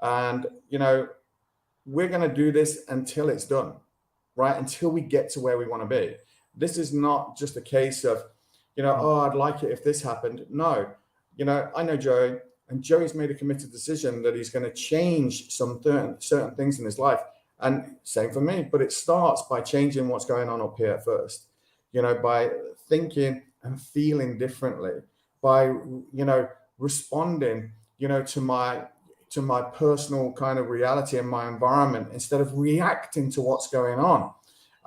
and we're going to do this until it's done, right? Until we get to where we want to be. This is not just a case of, oh, I'd like it if this happened. No. I know Joey, and Joey's made a committed decision that he's going to change some certain things in his life. And same for me, but it starts by changing what's going on up here first, by thinking and feeling differently, by, responding, to my personal kind of reality and my environment instead of reacting to what's going on.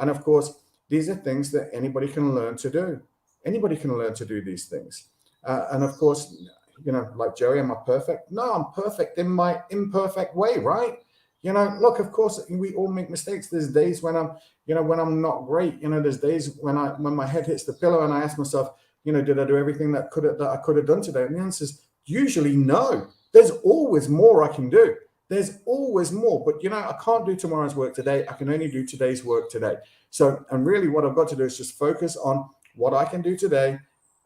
And of course, these are things that anybody can learn to do. Anybody can learn to do these things. And of course, like Joey, am I perfect? No, I'm perfect in my imperfect way, right? Look, of course, we all make mistakes. There's days when I'm, when I'm not great. There's days when my head hits the pillow and I ask myself, did I do everything that I could have done today? And the answer is usually no. There's always more I can do. There's always more. But, I can't do tomorrow's work today. I can only do today's work today. So, and really what I've got to do is just focus on what I can do today,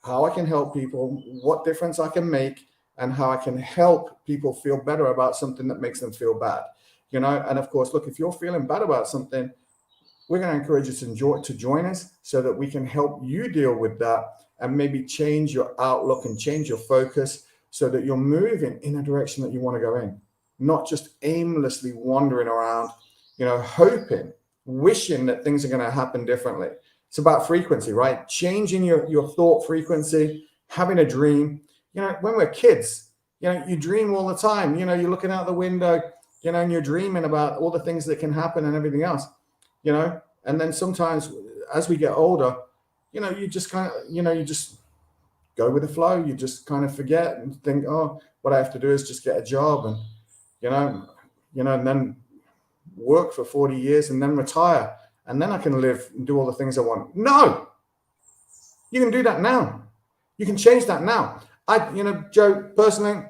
how I can help people, what difference I can make, and how I can help people feel better about something that makes them feel bad. And of course, look, if you're feeling bad about something, we're going to encourage you to join us so that we can help you deal with that and maybe change your outlook and change your focus so that you're moving in a direction that you want to go in, not just aimlessly wandering around, hoping, wishing that things are going to happen differently. It's about frequency, right? Changing your thought frequency, having a dream. When we're kids, you dream all the time. You're looking out the window, and you're dreaming about all the things that can happen and everything else, and then sometimes as we get older, you just kind of, you just go with the flow. You just kind of forget and think, oh, what I have to do is just get a job and, and then work for 40 years and then retire. And then I can live and do all the things I want. No, you can do that now. You can change that now. Joe, personally,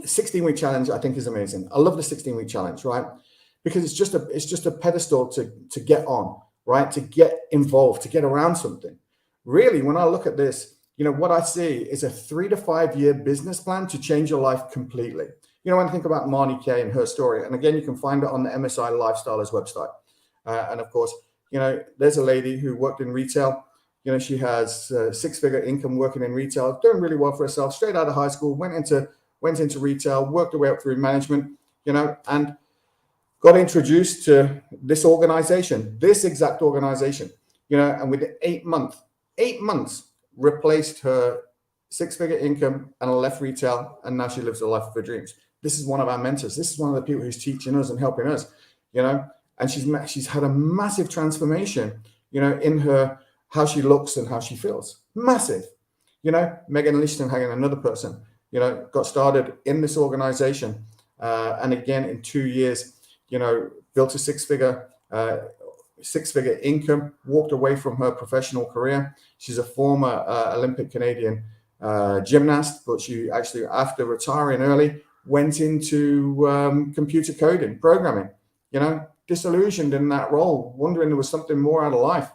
16-week challenge, I think is amazing. I love the 16-week challenge, right? Because it's just a pedestal to get on, right? To get involved, to get around something. Really, when I look at this, what I see is a 3 to 5 year business plan to change your life completely. When I think about Marnie Kay and her story, and again, you can find it on the MSI Lifestylers website. And of course, there's a lady who worked in retail. She has 6-figure income working in retail, doing really well for herself, straight out of high school, went into retail, worked her way up through management, and got introduced to this organization, this exact organization, and within 8 months, replaced her 6-figure income and left retail, and now she lives the life of her dreams. This is one of our mentors. This is one of the people who's teaching us and helping us, and she's had a massive transformation, in her, how she looks and how she feels. Massive. Megan Lichtenhagen, another person, got started in this organization, and again in 2 years, built a six-figure income, walked away from her professional career. She's a former Olympic Canadian gymnast, but she actually, after retiring early, went into computer coding, programming, disillusioned in that role, wondering there was something more out of life.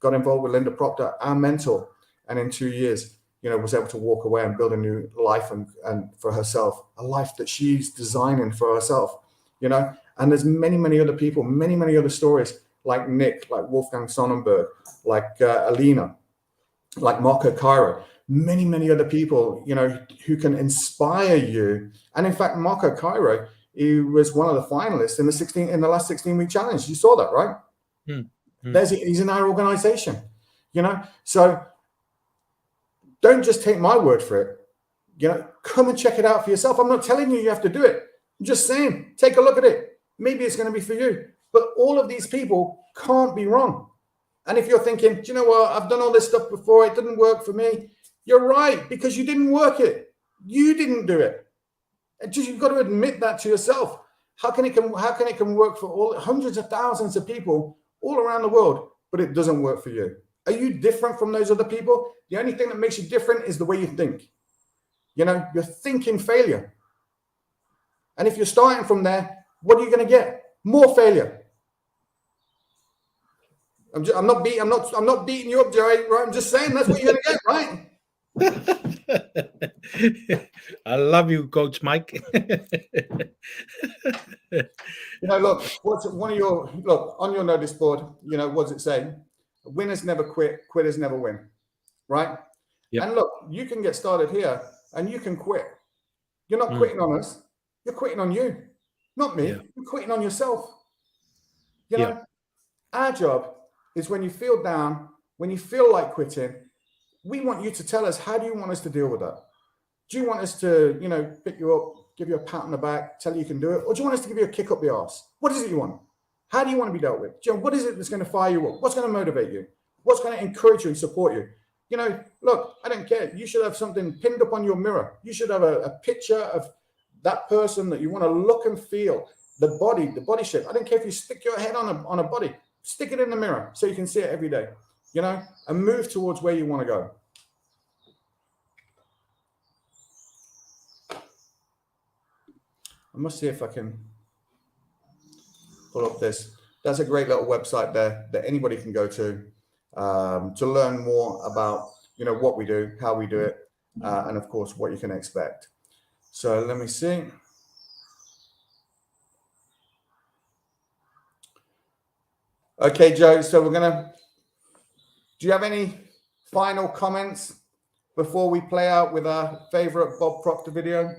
Got involved with Linda Proctor, our mentor, and in 2 years, was able to walk away and build a new life and for herself, a life that she's designing for herself, and there's many other people, many other stories, like Nick, like Wolfgang Sonnenberg, like Alina, like Marco Cairo, many other people, who can inspire you. And in fact, Marco Cairo, he was one of the finalists in the last 16-week challenge. You saw that, right? He's in our organization, so don't just take my word for it. Come and check it out for yourself. I'm not telling you have to do it. I'm just saying, take a look at it. Maybe it's going to be for you. But all of these people can't be wrong. And if you're thinking, do you know what? I've done all this stuff before. It didn't work for me. You're right, because you didn't work it. You didn't do it. You've got to admit that to yourself. How can it can work for all hundreds of thousands of people all around the world, but it doesn't work for you? Are you different from those other people? The only thing that makes you different is the way you think. You're thinking failure. And if you're starting from there, what are you going to get? More failure. I'm not beating you up, Joey. Right? I'm just saying that's what you're going to get, right? I love you, Coach Mike. Look, on your notice board, what does it say? Winners never quit, quitters never win, right? Yep. And look, you can get started here and you can quit. You're not quitting on us. You're quitting on you, not me. Yeah. You're quitting on yourself. Our job is when you feel down, when you feel like quitting, we want you to tell us, how do you want us to deal with that? Do you want us to, pick you up, give you a pat on the back, tell you can do it? Or do you want us to give you a kick up the arse? What is it you want? How do you want to be dealt with? What is it that's going to fire you up? What's going to motivate you? What's going to encourage you and support you? Look, I don't care. You should have something pinned up on your mirror. You should have a picture of that person that you want to look and feel, the body shape. I don't care if you stick your head on a body, stick it in the mirror so you can see it every day, and move towards where you want to go. I must see if I can pull up this. That's a great little website there that anybody can go to learn more about, what we do, how we do it, and of course, what you can expect. So let me see. Okay, Joe, so do you have any final comments before we play out with our favorite Bob Proctor video?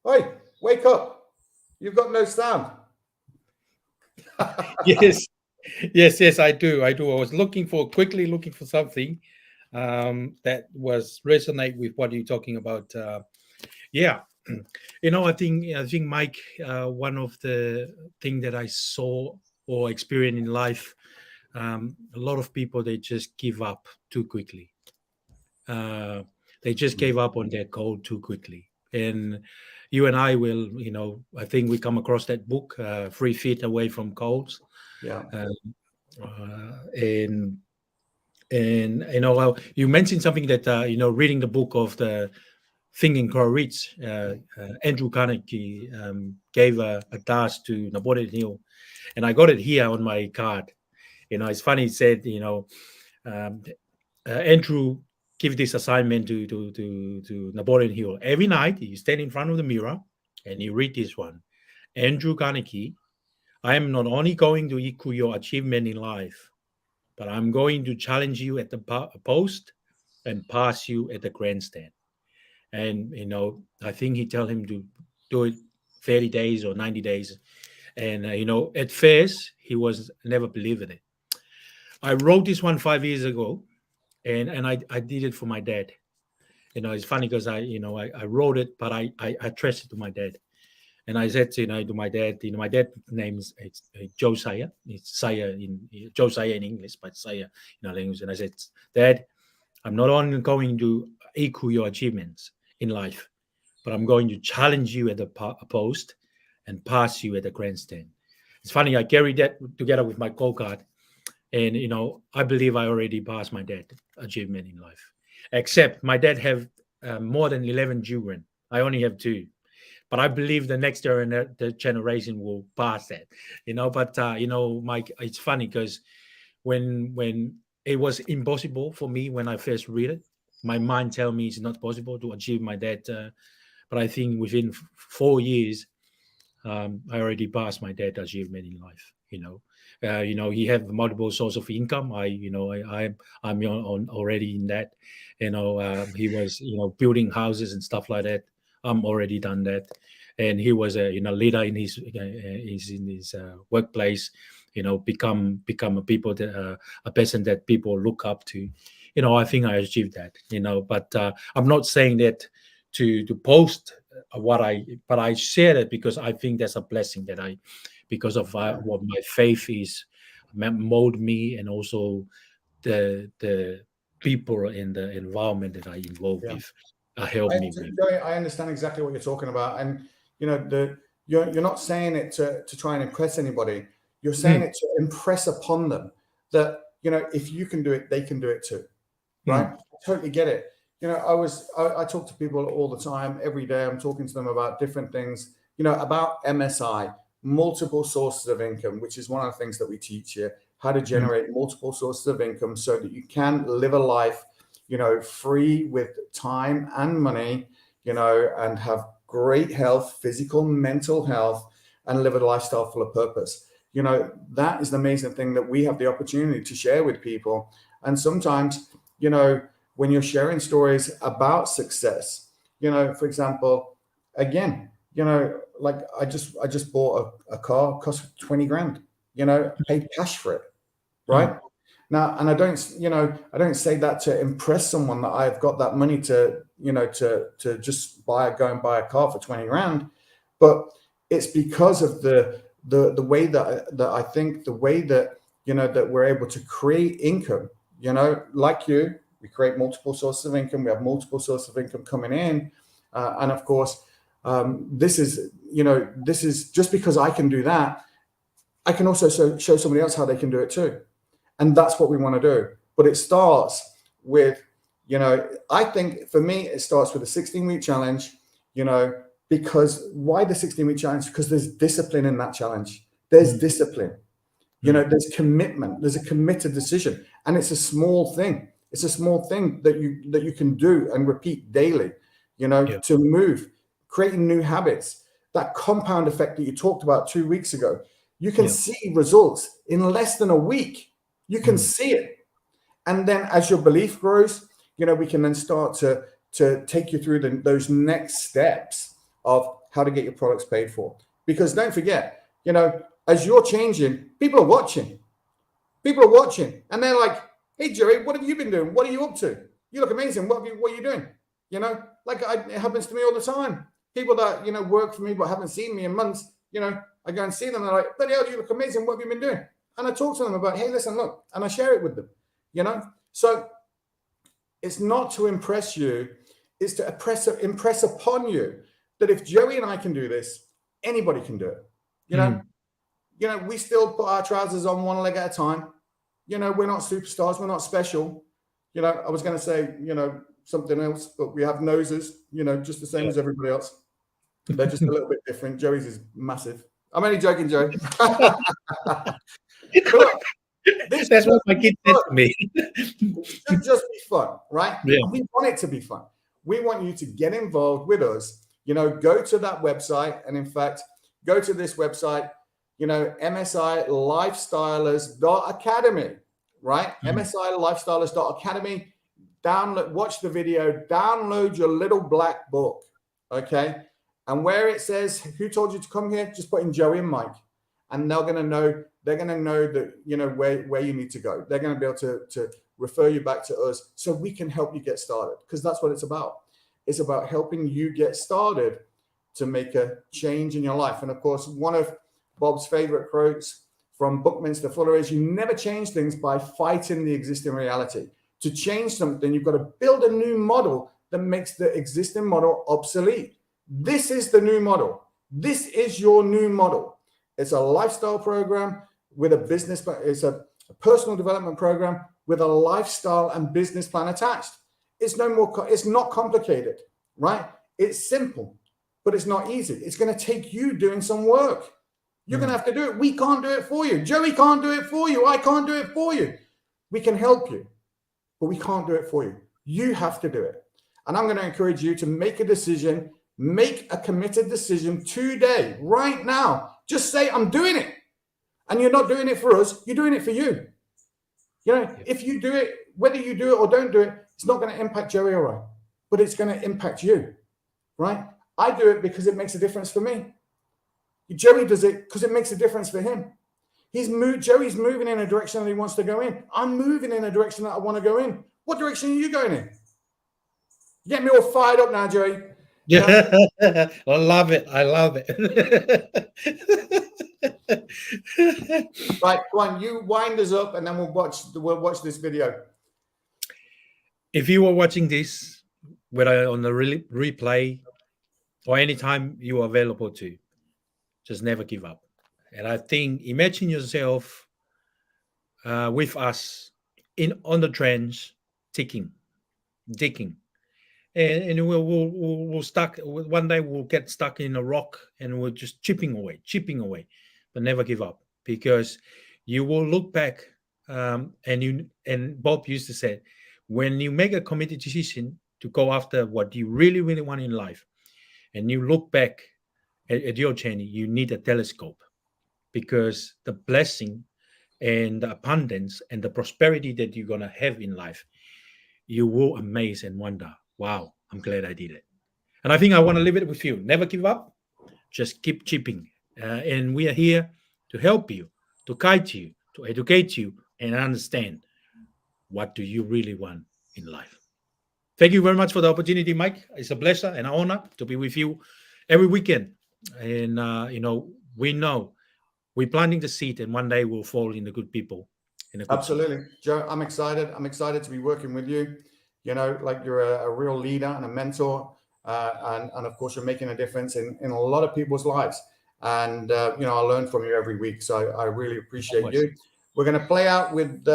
Hey, wake up. You've got no sound. Yes, I do. I was quickly looking for something that was resonate with what you're talking about. I think Mike, one of the things that I saw or experienced in life, a lot of people, they just give up too quickly. They just gave up on their goal too quickly. And you and I will, I think we come across that book, 3 Feet Away from Goals. Yeah. And you mentioned something that, reading the book of the Think and Grow Rich, Andrew Carnegie gave a task to Napoleon Hill, and I got it here on my card. It's funny. He said, Andrew give this assignment to Napoleon Hill. Every night you stand in front of the mirror and you read this one. Andrew Carnegie, I am not only going to equal your achievement in life, but I'm going to challenge you at the post and pass you at the grandstand. And I think he tell him to do it 30 days or 90 days. And at first he was never believing it. I wrote this one 5 years ago, and I did it for my dad. It's funny because I wrote it, but I addressed it to my dad. And I said to my dad, my dad's name is Joye. It's Saya Joye in English, but Saya in our language. And I said, Dad, I'm not only going to equal your achievements in life, but I'm going to challenge you at the post and pass you at the grandstand. It's funny, I carried that together with my go-kart, and I believe I already passed my dad achievement in life. Except my dad have more than 11 children. I only have 2. But I believe the next generation will pass that, But Mike, it's funny because when it was impossible for me when I first read it, my mind tell me it's not possible to achieve my dad. But I think within 4 years, I already passed my dad achievement in life. He have multiple source of income. I'm already in that. He was building houses and stuff like that. I'm already done that, and he was a leader in his workplace. Become a person that people look up to. I think I achieved that. But I'm not saying that to post but I share it because I think that's a blessing that because of what my faith is mold me, and also the people in the environment that I involve with help me with. I understand exactly what you're talking about, and you're not saying it to try and impress anybody. You're saying it to impress upon them that if you can do it, they can do it too, right? I totally get it. I talk to people all the time, every day. I'm talking to them about different things, about MSI, multiple sources of income, which is one of the things that we teach here, how to generate multiple sources of income so that you can live a life, free with time and money, and have great health, physical, mental health, and live a lifestyle full of purpose. That is the amazing thing that we have the opportunity to share with people. And sometimes, when you're sharing stories about success, for example, again, like I just bought a car, cost 20 grand, paid cash for it, right? Now, and I don't say that to impress someone that I've got that money to just go and buy a car for 20 grand, but it's because of the way that I think the way that, that we're able to create income, like we create multiple sources of income. We have multiple sources of income coming in. And of course, this is just because I can do that, I can also show somebody else how they can do it too. And that's what we want to do. But it starts with, I think for me, it starts with a 16-week challenge, because why the 16-week challenge? Because there's discipline in that challenge. There's discipline, there's commitment, there's a committed decision. And it's a small thing. It's a small thing that you can do and repeat daily, to move, creating new habits, that compound effect that you talked about 2 weeks ago. You can see results in less than a week. You can see it. And then as your belief grows, we can then start to take you through those next steps of how to get your products paid for. Because don't forget, as you're changing, people are watching. People are watching. And they're like, hey, Joey, what have you been doing? What are you up to? You look amazing. What are you doing? It happens to me all the time. People that, work for me but haven't seen me in months, I go and see them. And they're like, bloody hell, you look amazing. What have you been doing? And I talk to them about, hey, listen, look, and I share it with them, So it's not to impress you. It's to impress upon you that if Joey and I can do this, anybody can do it. We still put our trousers on one leg at a time. We're not superstars. We're not special. I was going to say, something else, but we have noses, just the same as everybody else. They're just a little bit different. Joey's is massive. I'm only joking, Joey. Look, that's what my kids said to me. It should just be fun, right? Yeah. We want it to be fun. We want you to get involved with us. Go to that website. And in fact, go to this website, MSILifestylers.academy, right? MSILifestylers.academy. watch the video, download your little black book, okay? And where it says, who told you to come here? Just put in Joey and Mike. And they're going to know that, you know, where you need to go. They're going to be able to refer you back to us so we can help you get started, because that's what it's about. It's about helping you get started to make a change in your life. And of course, one of Bob's favorite quotes from Buckminster Fuller is, you never change things by fighting the existing reality. To change something, you've got to build a new model that makes the existing model obsolete. This is the new model. This is your new model. It's a lifestyle program with a business, it's a personal development program with a lifestyle and business plan attached. It's not complicated, right? It's simple, but it's not easy. It's going to take you doing some work. You're going to have to do it. We can't do it for you. Joey can't do it for you. I can't do it for you. We can help you, but we can't do it for you. You have to do it. And I'm going to encourage you to make a decision, make a committed decision today, right now. Just say, I'm doing it. And you're not doing it for us. You're doing it for you. You know, if you do it, whether you do it or don't do it, it's not going to impact Joey or I, but it's going to impact you, right? I do it because it makes a difference for me. Joey does it because it makes a difference for him. Joey's moving in a direction that he wants to go in. I'm moving in a direction that I want to go in. What direction are you going in? Get me all fired up now, Joey. Yeah, I love it. I love it. Right, go on. You wind us up, and then we'll watch this video. If you were watching this, whether on the replay or anytime you are available to, just never give up. And I think, imagine yourself with us on the trench, digging, and we'll stuck. One day we'll get stuck in a rock, and we're just chipping away, but never give up, because you will look back. And Bob used to say, when you make a committed decision to go after what you really, really want in life, and you look back at your journey, you need a telescope, because the blessing and the abundance and the prosperity that you're going to have in life, you will amaze and wonder, wow, I'm glad I did it. And I think I want to leave it with you. Never give up. Just keep chipping. And we are here to help you, to guide you, to educate you, and understand what do you really want in life. Thank you very much for the opportunity, Mike. It's a pleasure and an honor to be with you every weekend. And, we know we're planting the seed, and one day we'll fall in the good people. Absolutely. Joe, I'm excited. I'm excited to be working with you. You know, like you're a real leader and a mentor. And of course, you're making a difference in a lot of people's lives. And, I learn from you every week. So I really appreciate you. We're going to play out with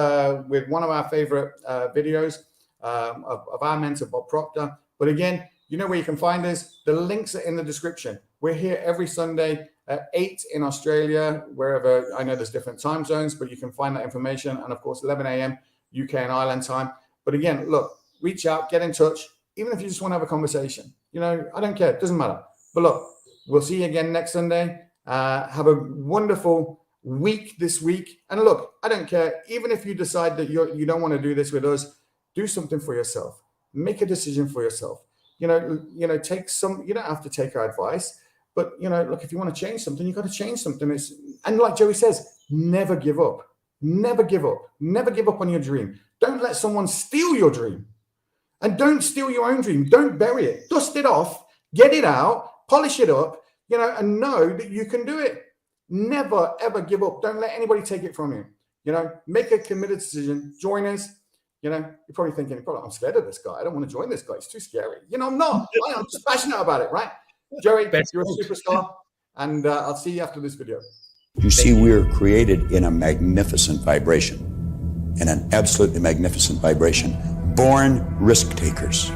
one of our favorite videos of our mentor, Bob Proctor. But again, you know where you can find us. The links are in the description. We're here every Sunday at 8 in Australia, wherever. I know there's different time zones, but you can find that information. And of course, 11 a.m. UK and Ireland time. But again, look, reach out, get in touch. Even if you just want to have a conversation, I don't care. It doesn't matter. But look, we'll see you again next Sunday. Have a wonderful week this week. And look, I don't care. Even if you decide that you don't want to do this with us, do something for yourself. Make a decision for yourself. Take some. You don't have to take our advice, but look, if you want to change something, you got to change something. And like Joey says, never give up. Never give up. Never give up on your dream. Don't let someone steal your dream, and don't steal your own dream. Don't bury it. Dust it off. Get it out. Polish it up. And know that you can do it. Never ever give up. Don't let anybody take it from you. Make a committed decision. Join us. You're probably thinking, I'm scared of this guy. I don't want to join this guy. It's too scary. I'm not. I'm just passionate about it, right? Joey, you're a superstar. And I'll see you after this video. You see, we are created in a magnificent vibration, in an absolutely magnificent vibration. Born risk takers.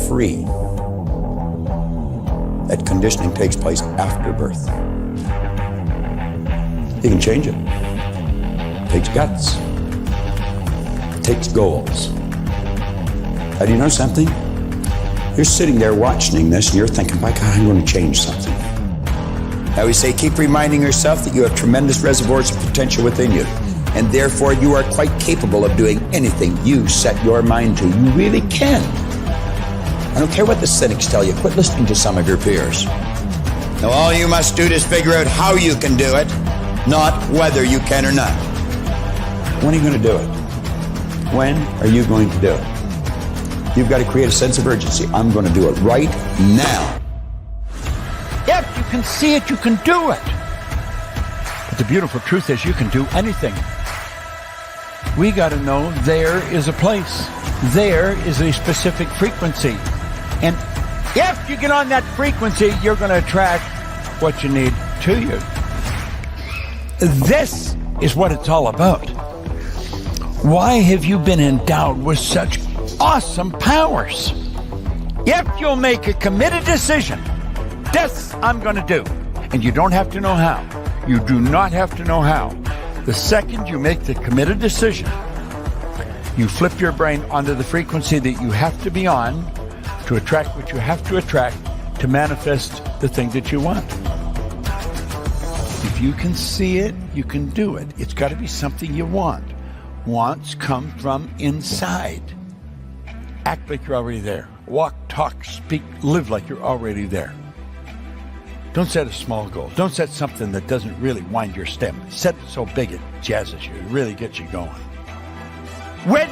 Free. That conditioning takes place after birth. You can change it. It takes guts. Takes goals. Do you know something? You're sitting there watching this and you're thinking, my God, I'm going to change something. I always say, keep reminding yourself that you have tremendous reservoirs of potential within you. and therefore you are quite capable of doing anything you set your mind to. You really can. I don't care what the cynics tell you. Quit listening to some of your peers. Now, all you must do is figure out how you can do it, not whether you can or not. When are you going to do it? When are you going to do it? You've got to create a sense of urgency. I'm going to do it right now. If you can see it, you can do it. But the beautiful truth is you can do anything. We got to know there is a place. There is a specific frequency. And if you get on that frequency, you're going to attract what you need to you. This is what it's all about. Why have you been endowed with such awesome powers? If you'll make a committed decision, this I'm going to do. And you don't have to know how. You do not have to know how. The second you make the committed decision, you flip your brain onto the frequency that you have to be on to attract what you have to attract to manifest the thing that you want. If you can see it, you can do it. It's got to be something you want. Wants come from inside. Act like you're already there. Walk, talk, speak, live like you're already there. Don't set a small goal. Don't set something that doesn't really wind your stem. Set it so big it jazzes you. It really gets you going. When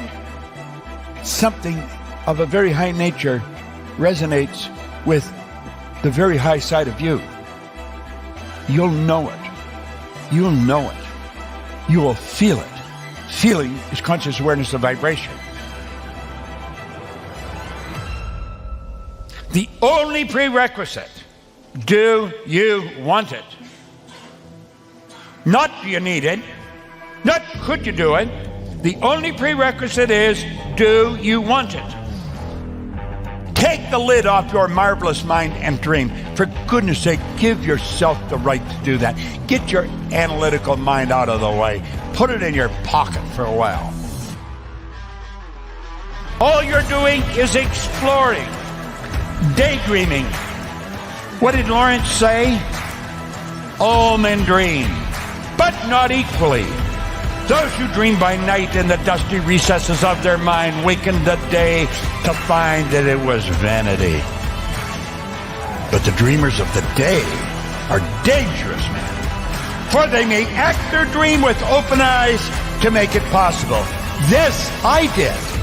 something of a very high nature resonates with the very high side of you, you'll know it. You'll know it. You will feel it. Feeling is conscious awareness of vibration. The only prerequisite, do you want it? Not do you need it, not could you do it. The only prerequisite is, do you want it? Take the lid off your marvelous mind and dream. For goodness sake, give yourself the right to do that. Get your analytical mind out of the way. Put it in your pocket for a while. All you're doing is exploring, daydreaming. What did Lawrence say? All men dream, but not equally. Those who dream by night in the dusty recesses of their mind waken the day to find that it was vanity. But the dreamers of the day are dangerous men, for they may act their dream with open eyes to make it possible. This I did.